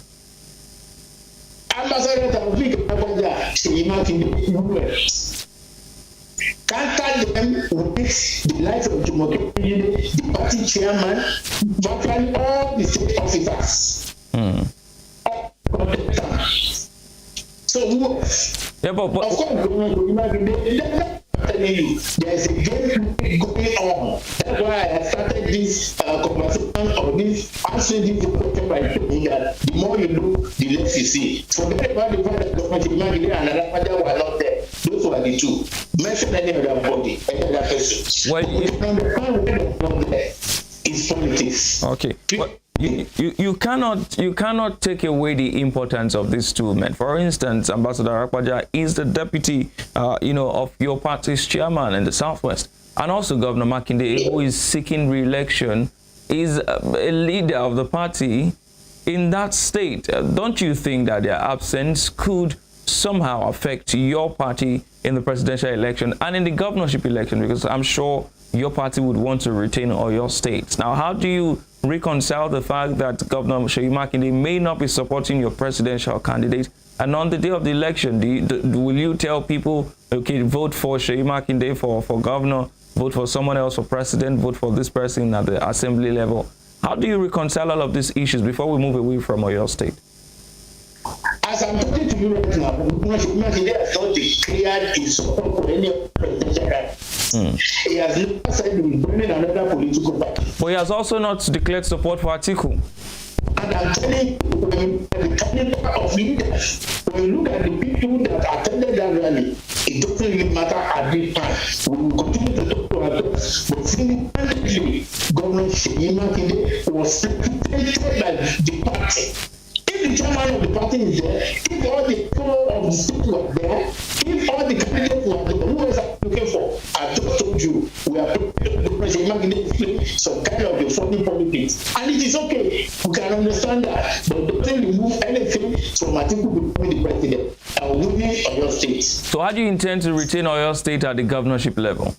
Speaker 5: Ambassador Taofeek Arakwaja, Seyi Makinde, counter them with the life of Jumoke, the party chairman, virtually all the state officers. So who else?
Speaker 2: Yeah, but
Speaker 5: of course, I'm telling you, there's a game going on. That's why I started this conversation or this answering this question by saying that the more you look, the less you see. Forget about the fact that Governor Seyi Makinde and Arakwaja were not there. Those were the two. Mention any other body, any other person.
Speaker 2: Well,
Speaker 5: you can understand where they're from there. It's politics.
Speaker 2: Okay. Well, you cannot take away the importance of these two men. For instance, Ambassador Arakwaja is the deputy, of your party's chairman in the Southwest, and also Governor Makinde, who is seeking re-election, is a leader of the party in that state. Don't you think that their absence could somehow affect your party in the presidential election and in the governorship election? Because I'm sure your party would want to retain all your states. Now, how do you reconcile the fact that Governor Seyi Makinde may not be supporting your presidential candidate, and on the day of the election, will you tell people, okay, vote for Seyi Makinde for governor, vote for someone else for president, vote for this person at the assembly level? How do you reconcile all of these issues before we move away from Oyo State?
Speaker 5: As I'm talking to you right now, Seyi Makinde has not declared his support for any presidential candidate. He has never said he will bring another political party.
Speaker 2: But he has also not declared support for Atiku.
Speaker 5: And I'm telling you, when the candidate of leaders, when you look at the people that attended that rally, it doesn't really matter at this time. We will continue to talk to ourselves. But single-handedly, Governor Seyi Makinde was represented by the party. If the chairman of the party is there, if all the people of the state were there, if all the candidates were there, who else are you looking for? I just told you, we are prepared to play some kind of a funny politics. And it is okay. We can understand that. But it doesn't remove anything from Atiku becoming the president and winning Oyo State.
Speaker 2: So how do you intend to retain Oyo State at the governorship level?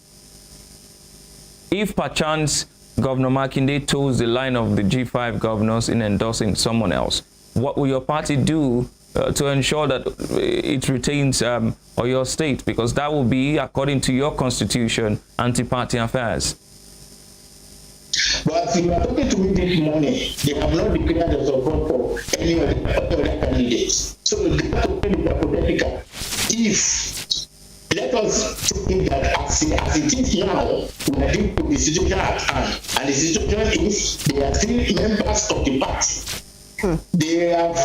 Speaker 2: If perchance Governor Makinde toes the line of the G5 governors in endorsing someone else, what will your party do to ensure that it retains Oyo State? Because that will be, according to your constitution, anti-party affairs.
Speaker 5: But if you are talking to me this morning, they have not declared the support for any other candidates. So they have to be hypothetical. If, let us think that as it is now, we are dealing with the situation at hand, and the situation is they are still members of the party. They have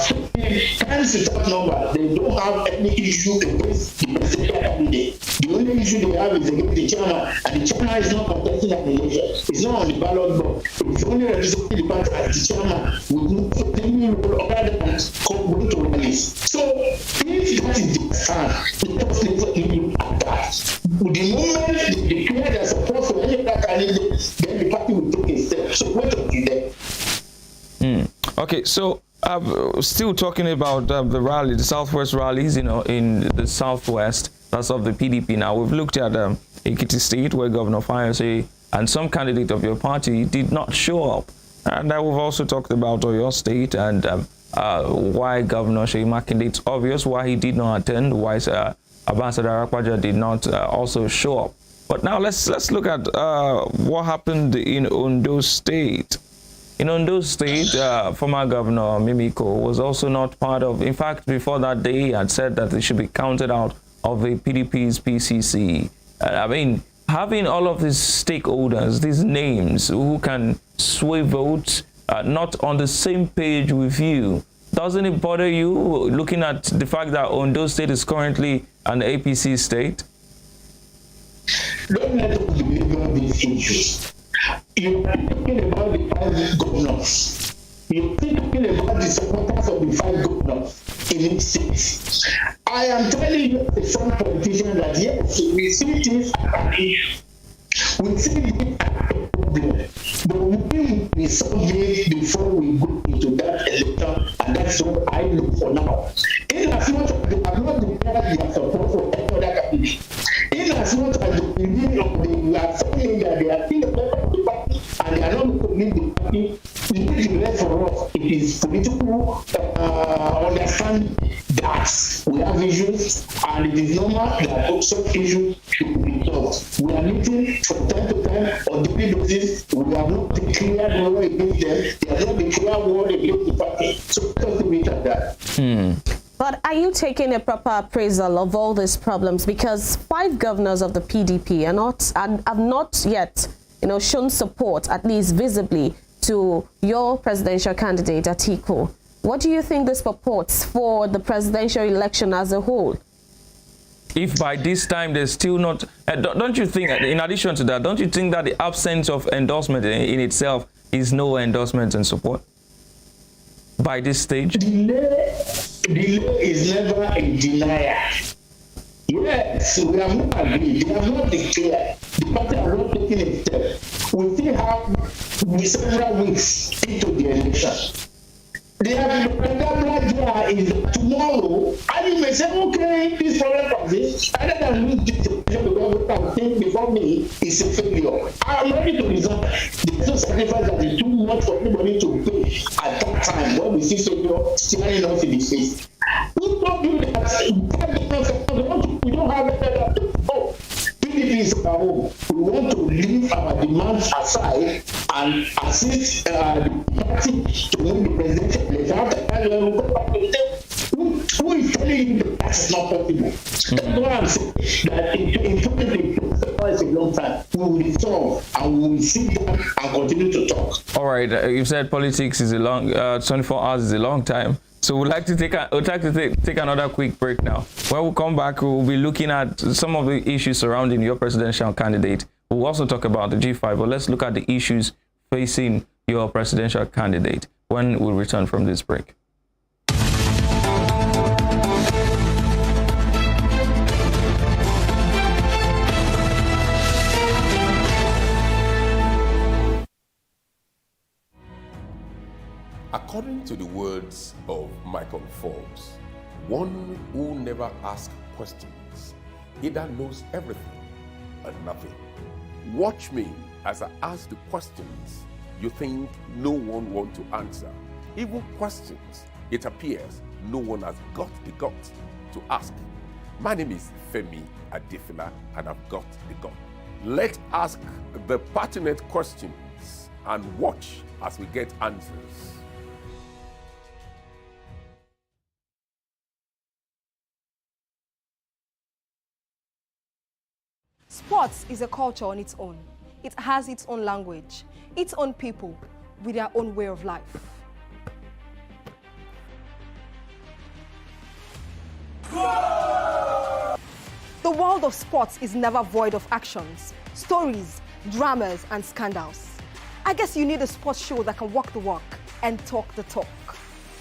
Speaker 5: times without number. They don't have any issue against the presidential candidate. The only issue they have is against the chairman, and the chairman is not contesting an election. It's not on the ballot board. It's only representing the party as the chairman with any role other than going to rallies. So if that is the stand, let us leave it at that. The moment they declare their support for any other candidate, then the party will take a step. So wait until then.
Speaker 2: Okay, so still talking about the rally, the Southwest rallies, in the Southwest, that's of the PDP. Now, we've looked at Ekiti State, where Governor Fayose and some candidate of your party did not show up. And we've also talked about Oyo State and why Governor Seyi Makinde, it's obvious why he did not attend, why Ambassador Arakwaja did not also show up. But now let's look at what happened in Ondo State. In Ondo State, former Governor Mimiko was also not part of. In fact, before that day, he had said that they should be counted out of the PDP's PCC. I mean, having all of these stakeholders, these names who can sway votes, not on the same page with you, doesn't it bother you looking at the fact that Ondo State is currently an APC state?
Speaker 5: Don't let us belabor these issues. You are talking about the 5 governors. You are talking about the supporters of the 5 governors in each state. I am telling you, as some politician, that yes, we see things as an issue. We see it as a problem. But we will resolve it before we go into that election, and that's what I look for now. In as much as they have not declared their support for any other candidate, in as much as the beginning of the are saying that they are still a member of the party and they are not going to leave the party, it is left for us. It is political understanding that we have issues, and it is normal that such issues should be resolved. We are meeting from time to time on daily basis. We have not declared war against them. They have not declared war against the party. So let us leave it at that.
Speaker 3: But are you taking a proper appraisal of all these problems? Because 5 governors of the PDP have not yet, shown support, at least visibly, to your presidential candidate, Atiku. What do you think this purports for the presidential election as a whole?
Speaker 2: If by this time there's still not, don't you think, in addition to that, don't you think that the absence of endorsement in itself is no endorsement and support by this stage?
Speaker 5: Delay is never a denier. Yes, we have not agreed. They have not declared. The party has not taken a step. We still have several weeks into the election. They have the idea is that tomorrow, and you may say, okay, this problem of this, other than lose this election because what I think before me is a failure. I am ready to resolve. There's no sacrifice that is too much for anybody to pay at that time when we see failure staring us in the face. We don't do that. We don't have any other. PDP is our home. We want to leave our demands aside and assist the party to win the presidential election. Who is telling you that that's not possible? That's why I'm saying that in 2024 is a long time. We will resolve and we will sit down and continue to talk.
Speaker 2: All right, you've said politics is a long, 24 hours is a long time. So we'd like to take another quick break now. When we come back, we'll be looking at some of the issues surrounding your presidential candidate. We'll also talk about the G5, but let's look at the issues facing your presidential candidate when we return from this break.
Speaker 9: According to the words of Michael Forbes, one who never asks questions either knows everything or nothing. Watch me as I ask the questions you think no one wants to answer. Even questions, it appears, no one has got the guts to ask. My name is Femi Adefila, and I've got the gut. Let's ask the pertinent questions and watch as we get answers.
Speaker 10: Sports is a culture on its own. It has its own language, its own people, with their own way of life. The world of sports is never void of actions, stories, dramas, and scandals. I guess you need a sports show that can walk the walk and talk the talk.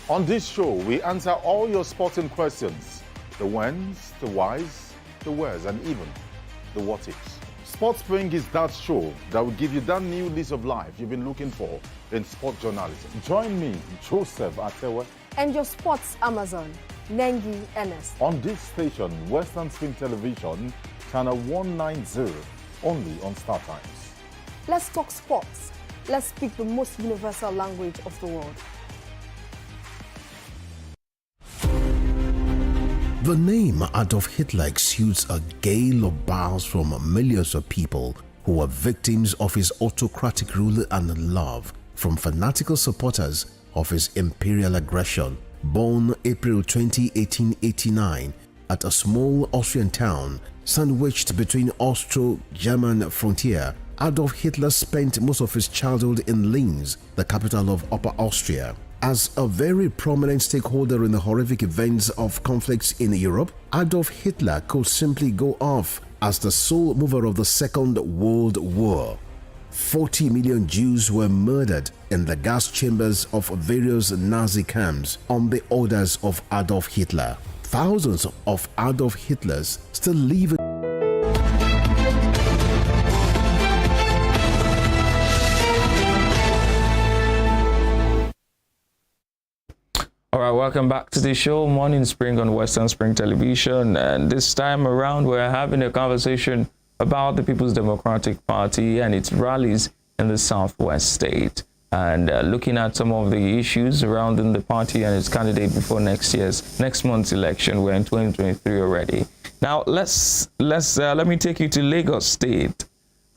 Speaker 11: On this show, we answer all your sporting questions. The whens, the whys, the wheres, and even the what ifs. Sports Spring is that show that will give you that new lease of life you've been looking for in sport journalism. Join me, Joseph Atewe,
Speaker 10: And your sports Amazon, Nengi Ernest.
Speaker 11: on this station, Western Spring Television, channel 190, only on Star Times.
Speaker 10: Let's talk sports. Let's speak the most universal language of the world.
Speaker 1: The name Adolf Hitler exudes a gale of bile from millions of people who were victims of his autocratic rule and love, from fanatical supporters of his imperial aggression. Born April 20, 1889, at a small Austrian town sandwiched between Austro-German frontier, Adolf Hitler spent most of his childhood in Linz, the capital of Upper Austria. As a very prominent stakeholder in the horrific events of conflicts in Europe, Adolf Hitler could simply go off as the sole mover of the Second World War. 40 million Jews were murdered in the gas chambers of various Nazi camps on the orders of Adolf Hitler. Thousands of Adolf Hitlers still live in
Speaker 2: All right, welcome back to the show, Morning Spring on Western Spring Television. And this time around, we're having a conversation about the People's Democratic Party and its rallies in the Southwest state, and looking at some of the issues surrounding the party and its candidate before next month's election. We're in 2023 already. Now, let me take you to Lagos State.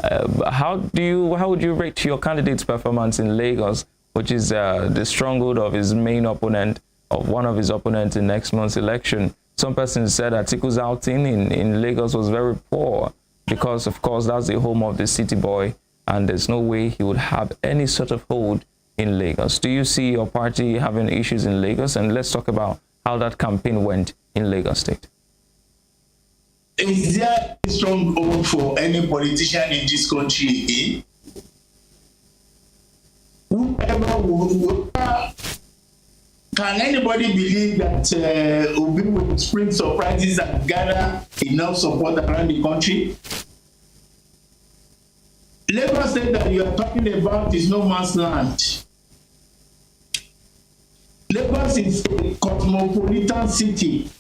Speaker 2: How would you rate your candidate's performance in Lagos, which is the stronghold of his main opponent, of one of his opponents in next month's election? Some persons said Atiku's outing in Lagos was very poor because, of course, that's the home of the city boy, and there's no way he would have any sort of hold in Lagos. Do you see your party having issues in Lagos? And let's talk about how that campaign went in Lagos State.
Speaker 5: Is there a strong hope for any politician in this country again? Can anybody believe that Obi will spring surprises and gather enough support around the country? Lagos State that you are talking about is no man's land. Lagos is a cosmopolitan city.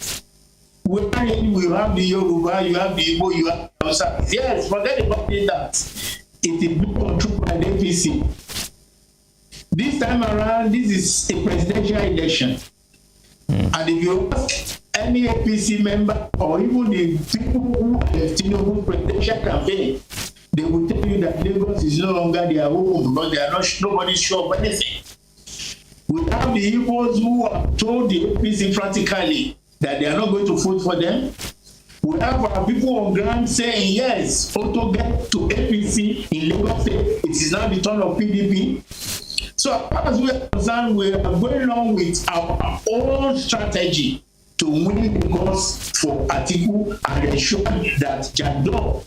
Speaker 5: Where you have the Yoruba, you have the Igbo, you have the Hausa. Yes, forget about that. It is being controlled by the APC. This time around, this is a presidential election. And if you ask any APC member or even the people who are Tinubu presidential campaign, they will tell you that Lagos is no longer their home, but they are not, nobody's sure of anything. We have the Igbos who have told the APC practically that they are not going to vote for them. We have our people on ground saying, yes, auto get to APC in Lagos State. It is now the turn of PDP. So as we are concerned, we are going along with our own strategy to win Lagos for Atiku and ensure that Jandor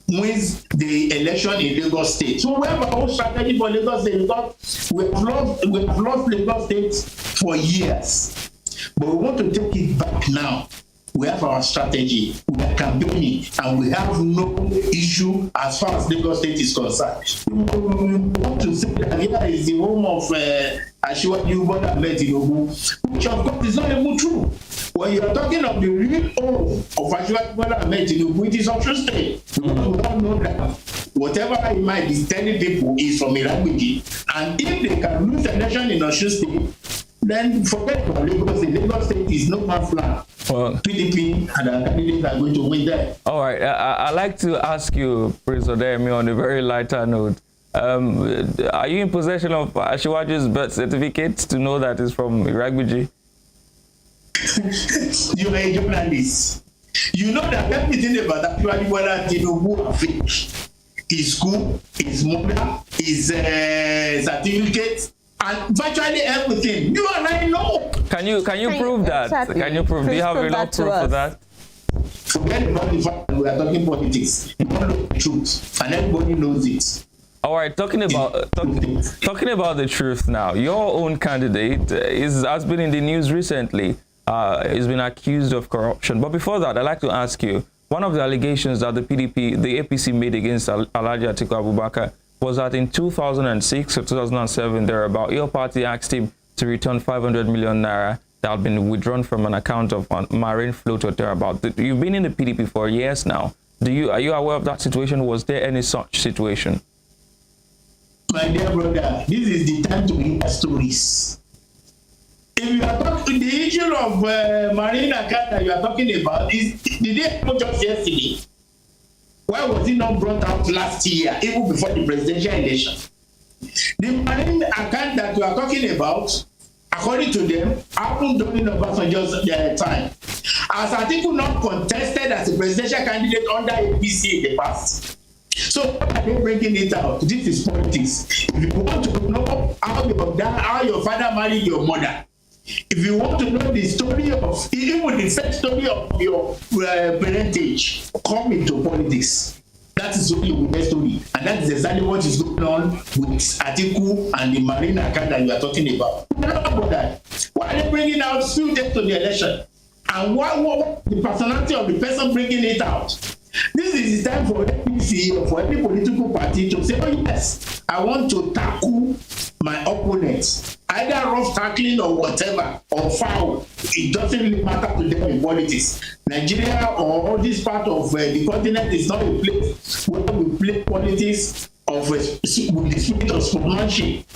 Speaker 5: wins the election in Lagos State. So we have our own strategy for Lagos State because we have lost Lagos State for years. But we want to take it back now. We have our strategy, we are campaigning, and we have no issue as far as Lagos State is concerned. We want to say that here is the home of Asiwaju Bola Ahmed Tinubu, which of course is not even true. When you are talking of the real home of Asiwaju Bola Ahmed Tinubu, it is Osun State. We all know that whatever he might be telling people is from Iragbiji. And if they can lose the election in Osun State, then forget about Lagos State. Lagos State is no man's land. PDP and our candidates are going to win there.
Speaker 2: All right. I'd like to ask you, Prince Odeyemi, on a very lighter note. Are you in possession of Asiwaju's birth certificate to know that it's from Iragbiji?
Speaker 5: You are a journalist. You know that everything about Asiwaju Bola Tinubu are fake. His school, his mother, his certificate, and virtually everything. You and I know.
Speaker 2: Can you prove that?
Speaker 3: Exactly.
Speaker 2: Can you prove? Do you have enough proof for that?
Speaker 5: Forget about the fact that we are talking politics. You don't know the truth, and everybody knows it.
Speaker 2: All right, talking about the truth now. Your own candidate has been in the news recently. He's been accused of corruption. But before that, I'd like to ask you, one of the allegations that the APC made against Alhaji Atiku Abubakar was that in 2006 or 2007, thereabout, your party asked him to return 500 million naira that had been withdrawn from an account of Marine Float or thereabout. You've been in the PDP for years now. Are you aware of that situation? Was there any such situation?
Speaker 5: My dear brother, this is the time to hear stories. If you are talking, the issue of Marine account that you are talking about, did it happen just yesterday? Why was it not brought out last year, even before the presidential election? The Marine account that you are talking about, according to them, happened during Obasanjo's time. As Atiku not contested as a presidential candidate under APC in the past. So why are they bringing it out? This is politics. If you want to know how your father married your mother, if you want to know the story of, even the first story of your parentage, come into politics. That is only with the story. And that is exactly what is going on with Atiku and the Marine account that you are talking about. About that. Why are they bringing out few days to the election? And what the personality of the person bringing it out? This is the time for APC or for every political party to say, oh yes, I want to tackle my opponents, either rough tackling or whatever, or foul. It doesn't really matter to them in politics. Nigeria or all this part of the continent is not a place where we play politics with the spirit of sportsmanship.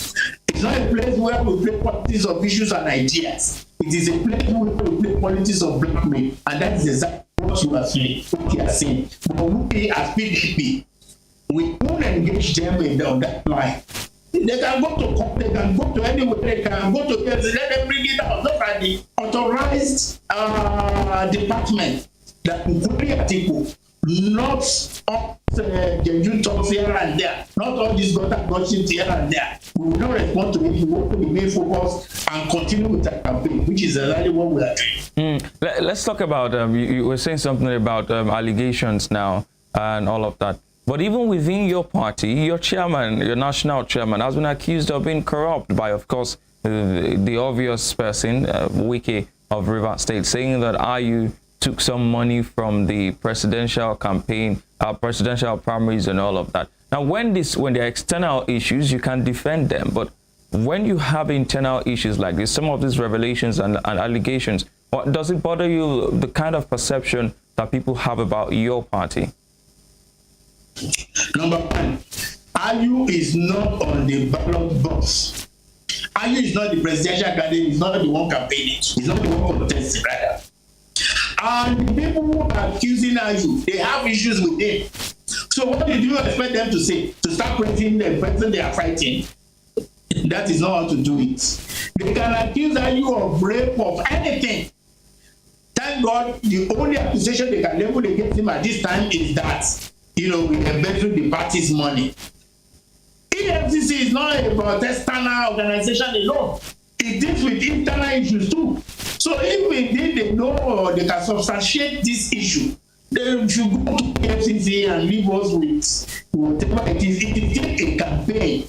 Speaker 5: It's not a place where we play politics of issues and ideas. It is a place where we play politics of blackmail, and that is exactly what you are saying, what you are saying. But we as PDP, we won't engage them on that line. They can go to court, they can go to anywhere, they can go to let them bring it out. Look at the authorized department that will query Atiku, not all the talks here and there, not all these gossip here and there. We will not respond to it. We will remain focused and continue with the campaign, which is exactly what we are doing.
Speaker 2: Let's talk about, you were saying something about allegations now and all of that. But even within your party, your chairman, your national chairman, has been accused of being corrupt by, of course, the obvious person, Wike of Rivers State, saying that Ayu took some money from the presidential campaign, presidential primaries and all of that. Now, when there are external issues, you can defend them. But when you have internal issues like this, some of these revelations and allegations, does it bother you, the kind of perception that people have about your party?
Speaker 5: Number one, Ayu is not on the ballot box. Ayu is not the presidential candidate. He's not the one campaigning. He's not the one contesting, rather. And the people who are accusing Ayu, they have issues with him. So what did you expect them to say? To start praising the person they are fighting? That is not how to do it. They can accuse Ayu of rape, of anything. Thank God, the only accusation they can level against him at this time is that, we embezzle the party's money. EFCC is not about external organization alone. It deals with internal issues too. So if indeed they know or they can substantiate this issue, they should go to EFCC and leave us with whatever it is. It is a campaign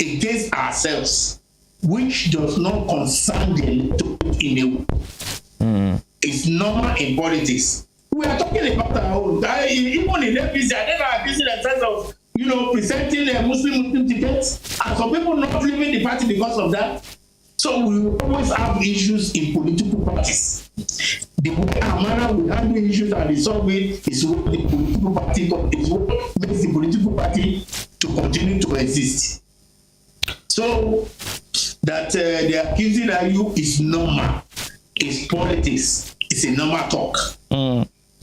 Speaker 5: against ourselves, which does not concern the electorate in a way. It's normal in politics. We are talking about our own. Even in APC, I never accused themselves of, presenting a Muslim tickets, and some people not leaving the party because of that. So we always have issues in political parties. The way Amara will handle issues and resolve it is what the political party is what makes the political party to continue to exist. So that they're accusing you is normal. It's politics. It's a normal talk.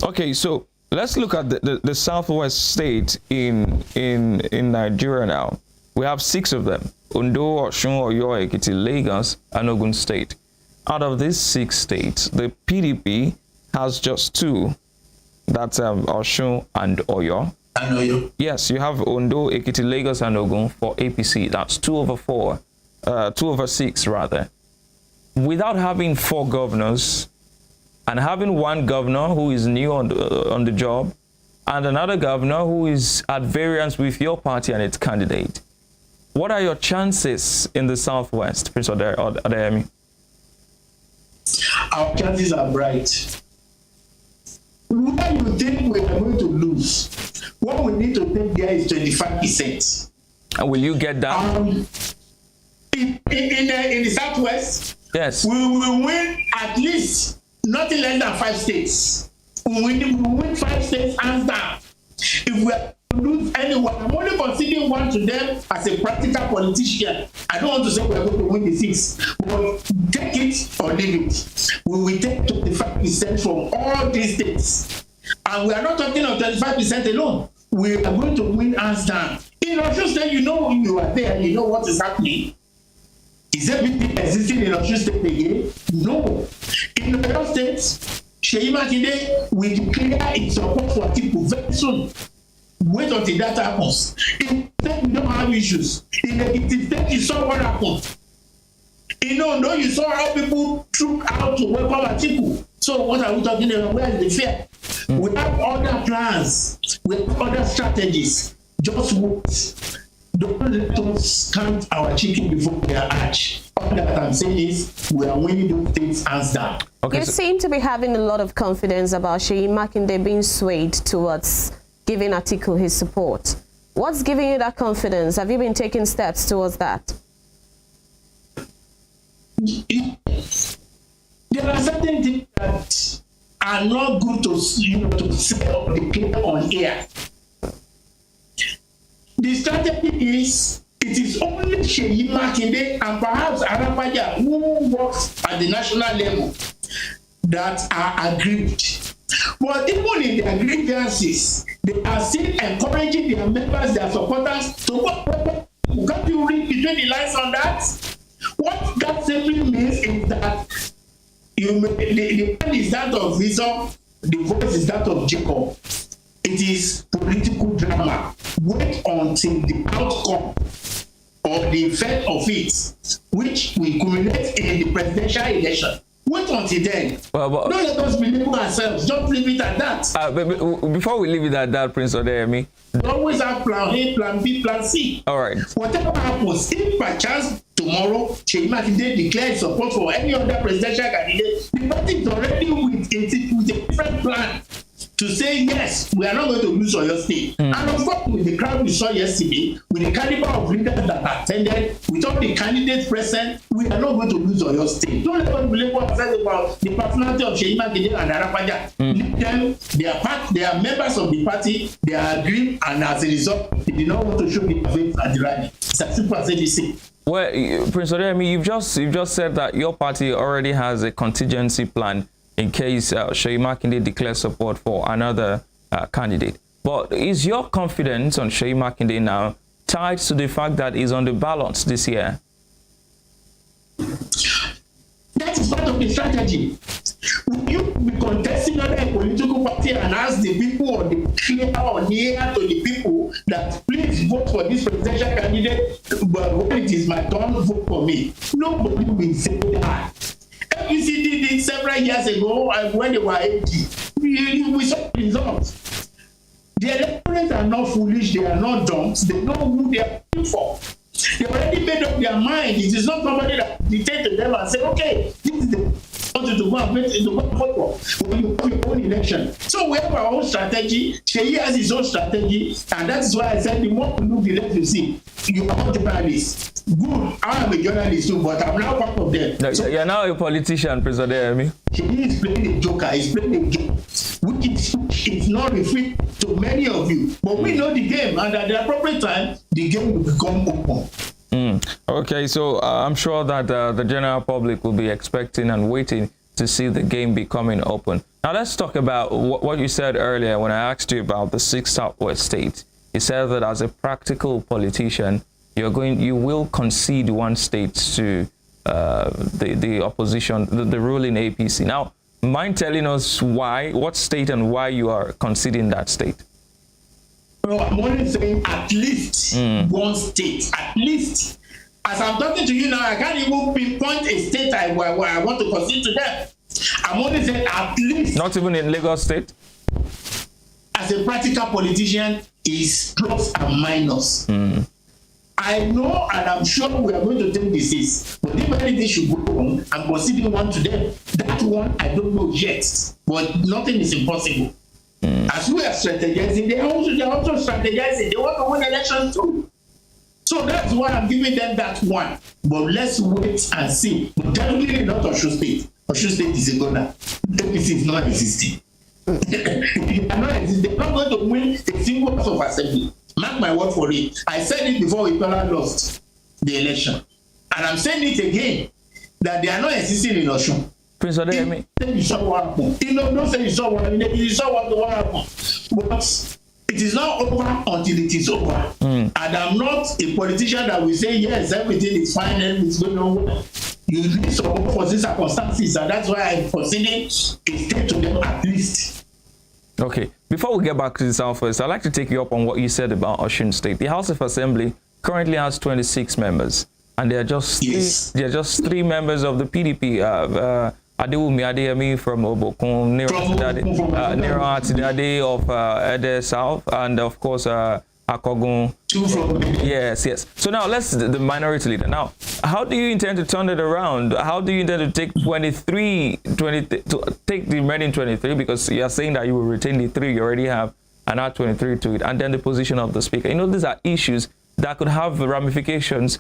Speaker 2: Okay, so let's look at the southwest state in Nigeria now. We have 6 of them: Ondo, Osun, Oyo, Ekiti, Lagos, and Ogun State. Out of these 6 states, the PDP has just 2. That's Osun and Oyo.
Speaker 5: And Oyo.
Speaker 2: Yes, you have Ondo, Ekiti, Lagos, and Ogun for APC. That's 2 over 4, 2 over 6 rather. Without having 4 governors, and having one governor who is new on the job, and another governor who is at variance with your party and its candidate, what are your chances in the Southwest, Prince Adeyemi?
Speaker 5: Our chances are bright. Where you think we are going to lose, what we need to take there is 25%.
Speaker 2: And will you get that?
Speaker 5: In the Southwest,
Speaker 2: yes,
Speaker 5: we will win at least nothing less than 5 states. We win 5 states hands down. If we are to lose anyone, I'm only considering one to them as a practical politician. I don't want to say we are going to win the 6, but take it or leave it. We will take 25% from all these states. And we are not talking of 25% alone. We are going to win hands down. In Osun State, you know you are there and you know what is happening. Is everything existing in Osun State again? No. In Oyo State, Seyi Makinde will declare its support for Atiku very soon. Wait until that happens. In State, we don't have issues. In Ekiti State, you saw what happened. In Ondo, you saw how people trooped out to welcome Atiku. So what are we talking about? Where is the fear? We have other plans. We have other strategies. Just wait. Don't let us count our chicken before they are hatched. All that I'm saying is we are winning those things hands down.
Speaker 3: Okay, you seem to be having a lot of confidence about Seyi Makinde being swayed towards giving Atiku his support. What's giving you that confidence? Have you been taking steps towards that?
Speaker 5: There are certain things that are not good to say or declare on air. The strategy is, it is only Seyi Makinde and perhaps Arapaja who works at the national level that are aggrieved. But even in their grievances, they are still encouraging their members, their supporters to work. Can't you read between the lines on that? What that simply means is that the pen is that of Esau, the voice is that of Jacob. It is political drama. Wait until the outcome or the effect of it, which will culminate in the presidential election. Wait until then. Don't let us believe ourselves. Just leave it at that.
Speaker 2: Before we leave it at that, Prince Adeyemi,
Speaker 5: we always have plan A, plan B, plan C.
Speaker 2: All right.
Speaker 5: Whatever happens, if by chance tomorrow Seyi Makinde declares support for any other presidential candidate, the party is already with a different plan to say, yes, we are not going to lose Oyo State. And of course, with the crowd we saw yesterday, with the caliber of leaders that attended, with all the candidates present, we are not going to lose Oyo State. Don't let us believe what I said about the personality of Seyi Makinde and Arapaja. Leave them, they are members of the party, they are agreed, and as a result, they did not want to show the face at the rally. It's as simple as ABC.
Speaker 2: Well, Prince Adeyemi, you've just said that your party already has a contingency plan in case Seyi Makinde declares support for another candidate. But is your confidence on Seyi Makinde now tied to the fact that he's on the ballot this year?
Speaker 5: That is part of the strategy. Will you be contesting under a political party and ask the people or the clear or near to the people that please vote for this presidential candidate, but when it is my turn, vote for me? Nobody will say that. FPC did it several years ago when they were 80. We saw the results. The electorate are not foolish, they are not dumb, they know who they are voting for. They already made up their mind. It is not somebody that dictates to them and say, okay, this is the to go and vote for when you have your own election. So we have our own strategy. Seyi has his own strategy, and that is why I said the more you look, the less you see. You are a journalist. Good. I am a journalist too, but I'm now part of them.
Speaker 2: No, so, you're now a politician, President Adeyemi.
Speaker 5: Seyi is playing a joker. He's playing a game, which is not referred to many of you. But we know the game, and at the appropriate time, the game will become open.
Speaker 2: Okay, so I'm sure that the general public will be expecting and waiting to see the game becoming open. Now let's talk about what you said earlier when I asked you about the 6 Southwest states. You said that as a practical politician, you will concede one state to the opposition, the ruling APC. Now, mind telling us what state and why you are conceding that state?
Speaker 5: No, I'm only saying at least one state, at least. As I'm talking to you now, I can't even pinpoint a state where I want to concede to them. I'm only saying at least.
Speaker 2: Not even in Lagos State?
Speaker 5: As a practical politician, is plus and minus. I know and I'm sure we are going to take this, but if anything should go on, I'm conceding one to them. That one, I don't know yet, but nothing is impossible. As we are strategizing, they are also strategizing. They want to win elections too. So that's why I'm giving them that one. But let's wait and see. But definitely not Osun State. Osun State is a goner. APC is not existing. They're not going to win a single house of assembly. Mark my word for it. I said it before Ipala lost the election. And I'm saying it again, that they are not existing in Osun.
Speaker 2: Prince Adeyemi.
Speaker 5: You saw what happened. Don't say you saw what happened. You saw what happened. But it is not over until it is over. And I'm not a politician that will say, yes, everything is fine, everything is going on well. You need support for these circumstances, and that's why I'm considering a state to them at least.
Speaker 2: Okay, before we get back to the Southwest, I'd like to take you up on what you said about Osun State. The House of Assembly currently has 26 members, and there are just three members of the PDP. Adewumi Adeyemi from Obokun, Nero Atidade of Ede South, and of course Akogun. Yes. So now the minority leader. Now, how do you intend to turn it around? How do you intend to take take the remaining 23? Because you are saying that you will retain the 3 you already have and add 23 to it, and then the position of the speaker. You know, these are issues that could have ramifications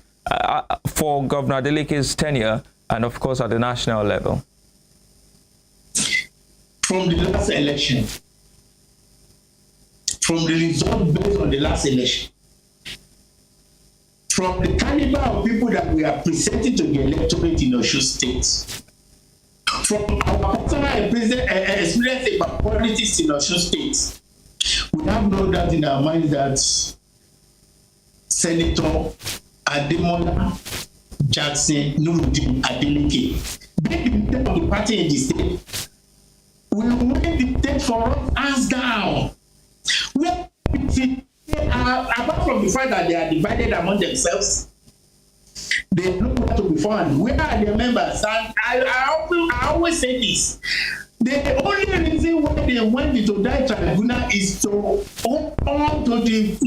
Speaker 2: for Governor Adeleke's tenure and of course at the national level.
Speaker 5: From the last election, from the result based on the last election, from the caliber of people that we are presenting to the electorate in Osun State, from our personal experience about politics in Osun State, we have no doubt in our mind that Senator Ademola Jackson Nuruddin Adeleke, being the leader of the party in the state, will win the state for us hands down. Apart from the fact that they are divided among themselves, they know where to be found. Where are their members? And I always say this. The only reason why they went into that tribunal is to hold on to the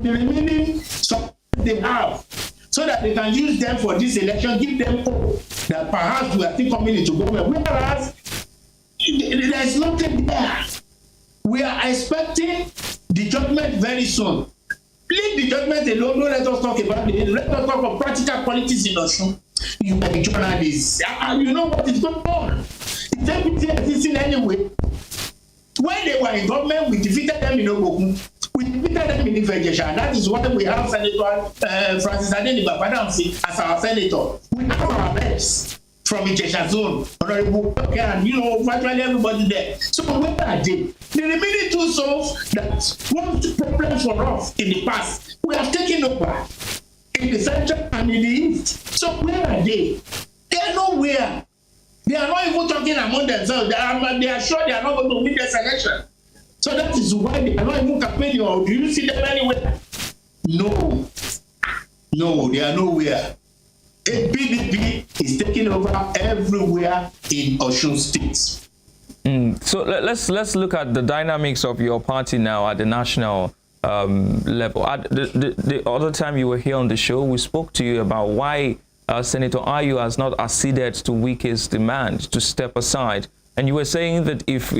Speaker 5: remaining support they have, so that they can use them for this election, give them hope that perhaps we are still coming into government. Whereas there is nothing there. We are expecting the judgment very soon. Leave the judgment alone. Don't let us talk about it. Let us talk of practical politics in Osun. You are a journalist. You know what is going on. It's everything existing anyway. When they were in government, we defeated them in Obokun. We defeated them in Ife-Ijesha. And that is why we have Senator Francis Adeniyi as our senator. We have our reps from Ijesha zone, Honorable Oke, and virtually everybody there. So where are they? The remaining 2 zones that was problems for us in the past, we have taken over in the central and in the east. So where are they? They are nowhere. They are not even talking among themselves. They are sure they are not going to win the election. So that is why they are not even campaigning. Or do you see them anywhere? No, they are nowhere. A PDP is taking over everywhere in Osun State.
Speaker 2: So let's look at the dynamics of your party now at the national level. At the other time you were here on the show, we spoke to you about why Senator Ayu has not acceded to Wike's demand to step aside, and you were saying that if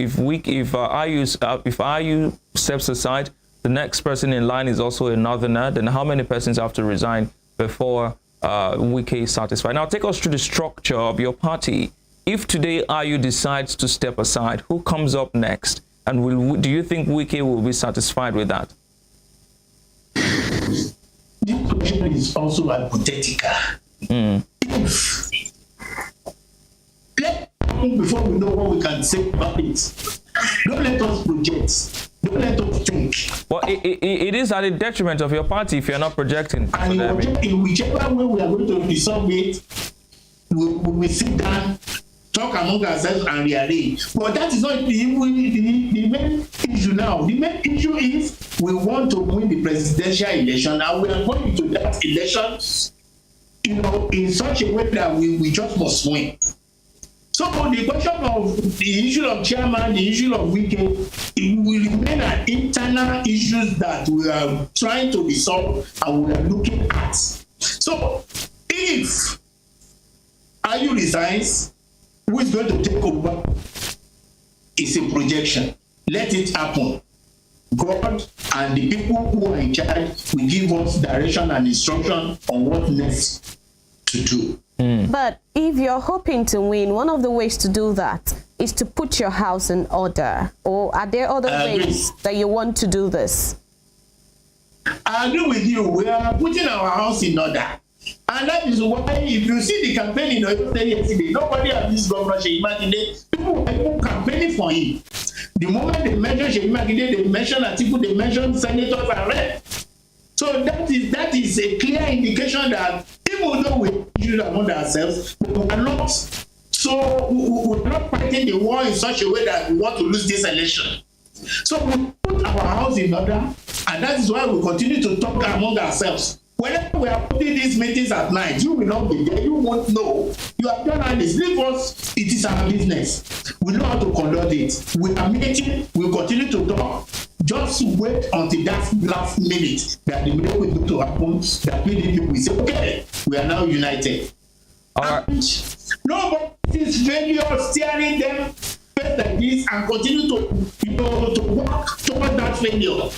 Speaker 2: Ayu steps aside, the next person in line is also a northerner. Then how many persons have to resign before Wike is satisfied? Now take us through the structure of your party. If today Ayu decides to step aside, who comes up next? And do you think Wike will be satisfied with that?
Speaker 5: this question is also hypothetical. If let before we know what we can say about it, don't let us project. Don't let us think.
Speaker 2: Well, it is at the detriment of your party if you're not projecting.
Speaker 5: And in whichever way we are going to resolve it, we will sit down, talk among ourselves and rearrange. But that is not the main issue now. The main issue is we want to win the presidential election, and we are going to that election, in such a way that we just must win. So the question of the issue of chairman, the issue of weekend, it will remain an internal issues that we are trying to resolve and we are looking at. So if Ayu resigns, who is going to take over? It's a projection. Let it happen. God and the people who are in charge will give us direction and instruction on what next to do.
Speaker 3: But if you're hoping to win, one of the ways to do that is to put your house in order. Or are there other ways that you want to do this?
Speaker 5: I agree with you. We are putting our house in order. And that is why, if you see the campaign in Oyo State yesterday, nobody at this governor, Seyi Makinde, people were campaigning for him. The moment they mention Seyi Makinde, they mention Atiku, they mention senators and reps. So that is a clear indication that even though we issue among ourselves, we are not fighting the war in such a way that we want to lose this election. So we put our house in order, and that is why we continue to talk among ourselves. Whenever we are putting these meetings at night, you will not be there, you won't know. You are journalists, leave us, it is our business. We know how to conduct it. We are meeting, we continue to talk. Just wait until that last minute that the miracle is going to happen, that PDP will say, okay, we are now united. And nobody is failure steering them face like this and continue to work towards that failure.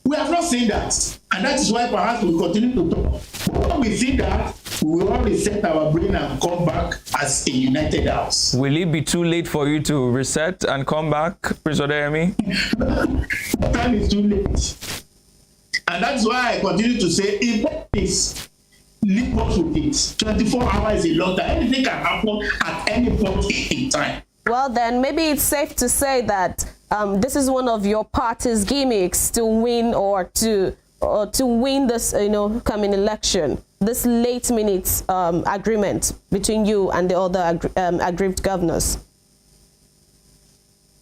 Speaker 5: We have not seen that, and that is why perhaps we continue to talk. But when we see that, we will all reset our brain and come back as a united house.
Speaker 2: Will it be too late for you to reset and come back, Prince Odeyemi?
Speaker 5: Time is too late. And that's why I continue to say, if what is, leave us with it. 24 hours is a long time. Anything can happen at any point in time.
Speaker 3: Well, then maybe it's safe to say that this is one of your party's gimmicks to win or to win this, coming election. This late-minute agreement between you and the other aggrieved governors.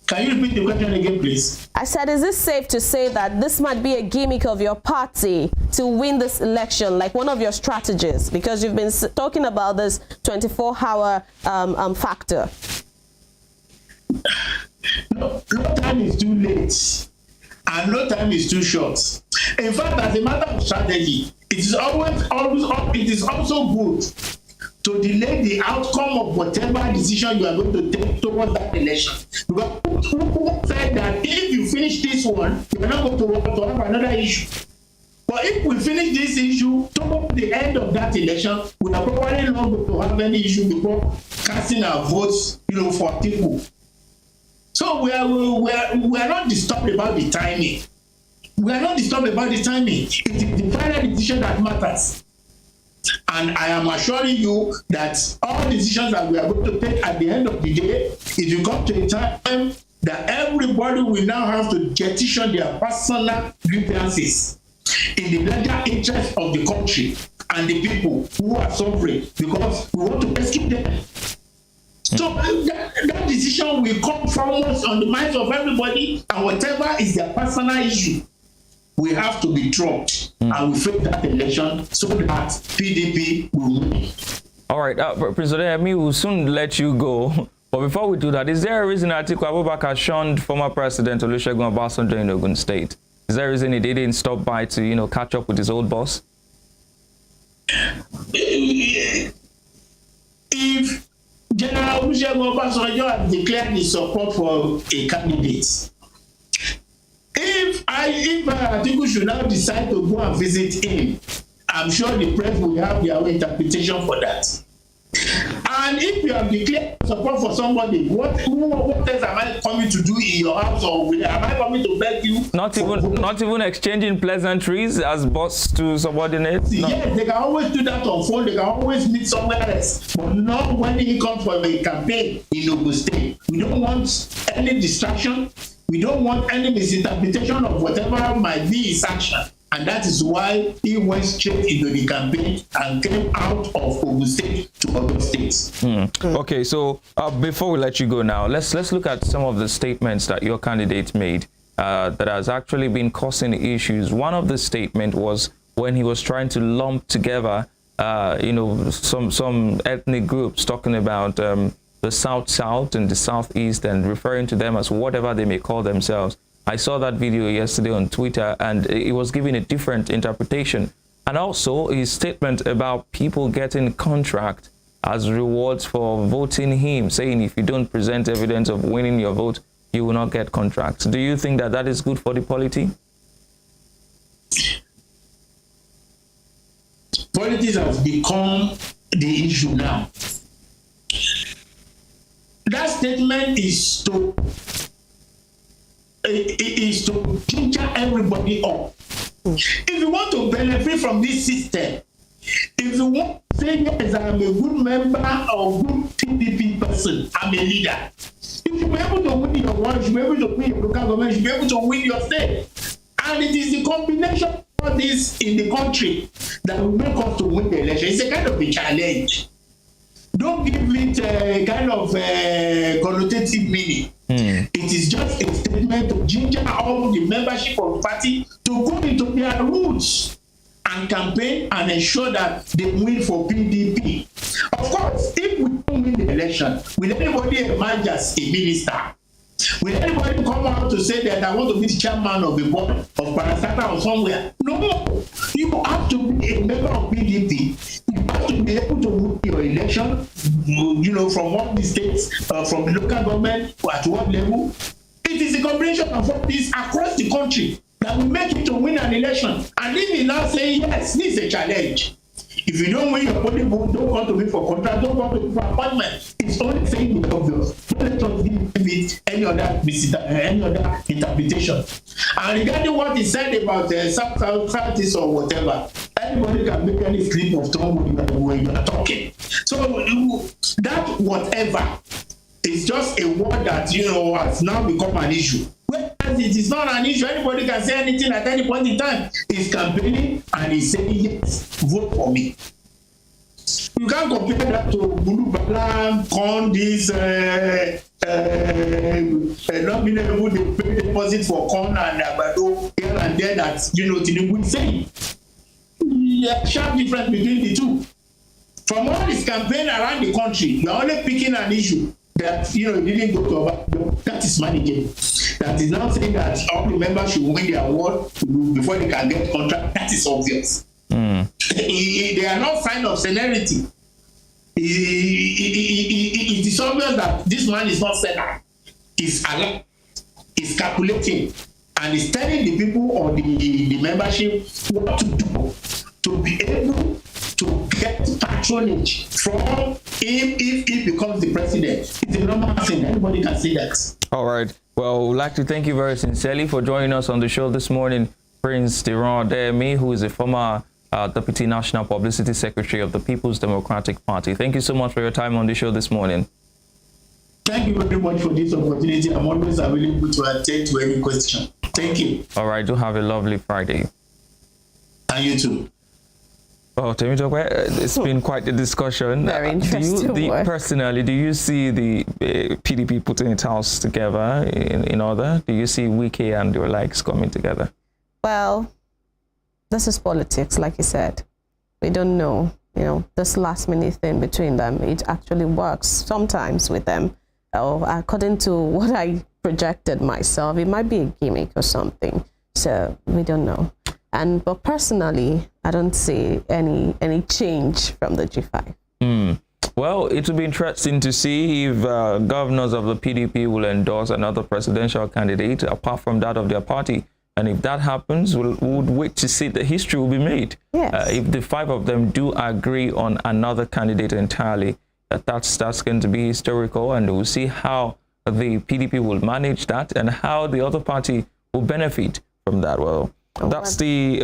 Speaker 5: Can you repeat the question again, please?
Speaker 3: I said, is it safe to say that this might be a gimmick of your party to win this election, like one of your strategies? Because you've been talking about this 24-hour factor.
Speaker 5: No time is too late, and no time is too short. In fact, as a matter of strategy, it is also good to delay the outcome of whatever decision you are going to take towards that election. Because who said that if you finish this one, you are not going to have another issue. But if we finish this issue towards the end of that election, we are probably not going to have any issue before casting our votes, for people. So we are not disturbed about the timing. We are not disturbed about the timing. It is the final decision that matters. And I am assuring you that all decisions that we are going to take at the end of the day, it will come to a time that everybody will now have to petition their personal grievances in the larger interest of the country and the people who are suffering, because we want to rescue them. So that decision will come foremost on the minds of everybody, and whatever is their personal issue, we have to be dropped and we face that election so that PDP will win.
Speaker 2: All right, Prince Odeyemi, we'll soon let you go. But before we do that, is there a reason Atiku Abubakar shunned former President Olusegun Obasanjo in Ogun State? Is there a reason he didn't stop by to, catch up with his old boss? If General Olusegun Obasanjo has declared his support for a candidate, if Atiku should now decide to go and visit him, I'm sure the press will have their own interpretation for that.
Speaker 5: And if you have declared support for somebody, what else am I coming to do in your house, or am I coming to beg you?
Speaker 2: Not even exchanging pleasantries as boss to subordinates. No.
Speaker 5: Yes, they can always do that on phone. They can always meet somewhere else, but not when he comes for a campaign in Ogun State. We don't want any distraction. We don't want any misinterpretation of whatever might be his action. And that is why he went straight into the campaign and came out of Ogun State to other states.
Speaker 2: Okay, so before we let you go now, let's look at some of the statements that your candidate made that has actually been causing issues. One of the statements was when he was trying to lump together, some ethnic groups, talking about the South and the Southeast, and referring to them as whatever they may call themselves. I saw that video yesterday on Twitter, and it was giving a different interpretation. And also his statement about people getting contract as rewards for voting him, saying if you don't present evidence of winning your vote, you will not get contracts. Do you think that that is good for the polity?
Speaker 5: Politics has become the issue now. That statement is to ginger everybody up. If you want to benefit from this system, if you want to say, yes, I'm a good member or good PDP person, I'm a leader, you should be able to win your ward, you should be able to win your local government, you should be able to win your state. And it is the combination of all this in the country that will make us to win the election. It's a kind of a challenge. Don't give it a kind of connotative meaning. It is just a statement to ginger all the membership of the party to go into their roots and campaign and ensure that they win for PDP. Of course, if we don't win the election, will anybody emerge as a minister? Will anybody come out to say that I want to be the chairman of the board of Parastata or somewhere? No. You have to be a member of PDP. You have to be able to win your election, from one of the states, from the local government, at what level. It is a combination of all this across the country that will make you to win an election. And if you now say, yes, this is a challenge. If you don't win your polling vote, don't come to me for contract, don't come to me for appointment. It's only saying the obvious. Don't let us give it any other interpretation. And regarding what he said about Southeast or whatever, anybody can make any slip of tongue when you are talking. So that whatever is just a word that has now become an issue. Whereas it is not an issue, anybody can say anything at any point in time. He's campaigning and he's saying, yes, vote for me. You can't compare that to Bulu Bala, Con, this not being able to pay deposit for Con and Abado here and there that Tinubu is saying. There's a sharp difference between the two. From all this campaign around the country, you're only picking an issue that didn't go to Obado. That is managing. That is now saying that all the members should win their award before they can get contract. That is obvious. They are not sign of seniority. It is obvious that this man is not seller. He's alert. He's calculating, and he's telling the people or the membership what to do to be able to get patronage from him if he becomes the president. It's a normal thing. Anybody can say that. All
Speaker 2: right. Well, we'd like to thank you very sincerely for joining us on the show this morning, Prince Diron Adeyemi, who is a former Deputy National Publicity Secretary of the People's Democratic Party. Thank you so much for your time on the show this morning.
Speaker 5: Thank you very much for this opportunity. I'm always available to attend to any question. Thank you.
Speaker 2: All right. Do have a lovely Friday.
Speaker 5: And you too.
Speaker 2: Oh, Temitope, it's been quite a discussion.
Speaker 3: Very interesting.
Speaker 2: Personally, do you see the PDP putting its house together in order? Do you see Wike and your likes coming together?
Speaker 3: Well, this is politics, like you said. We don't know, this last minute thing between them. It actually works sometimes with them. According to what I projected myself, it might be a gimmick or something. So we don't know. But personally, I don't see any change from the G5.
Speaker 2: Well, it will be interesting to see if governors of the PDP will endorse another presidential candidate apart from that of their party. And if that happens, we would wait to see the history will be made.
Speaker 3: Yes.
Speaker 2: If the 5 of them do agree on another candidate entirely, that's going to be historical, and we'll see how the PDP will manage that and how the other party will benefit from that. Well, that's the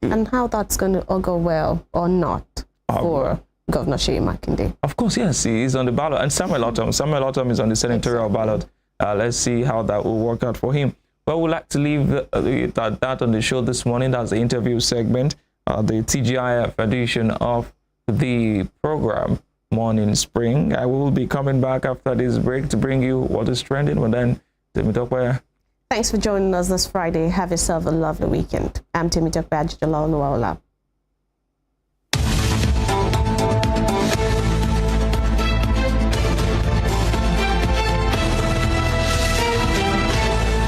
Speaker 3: and how that's going to go well or not for Governor Seyi Makinde.
Speaker 2: Of course, yes, he is on the ballot, and Samuel Ortom is on the senatorial ballot. Let's see how that will work out for him. Well, we'd like to leave that on the show this morning. That's the interview segment, the TGIF edition of the program, Morning Spring. I will be coming back after this break to bring you what is trending. But then, Temitope.
Speaker 3: Thanks for joining us this Friday. Have yourself a lovely weekend. I'm Temitope Ajitola Oluwaola.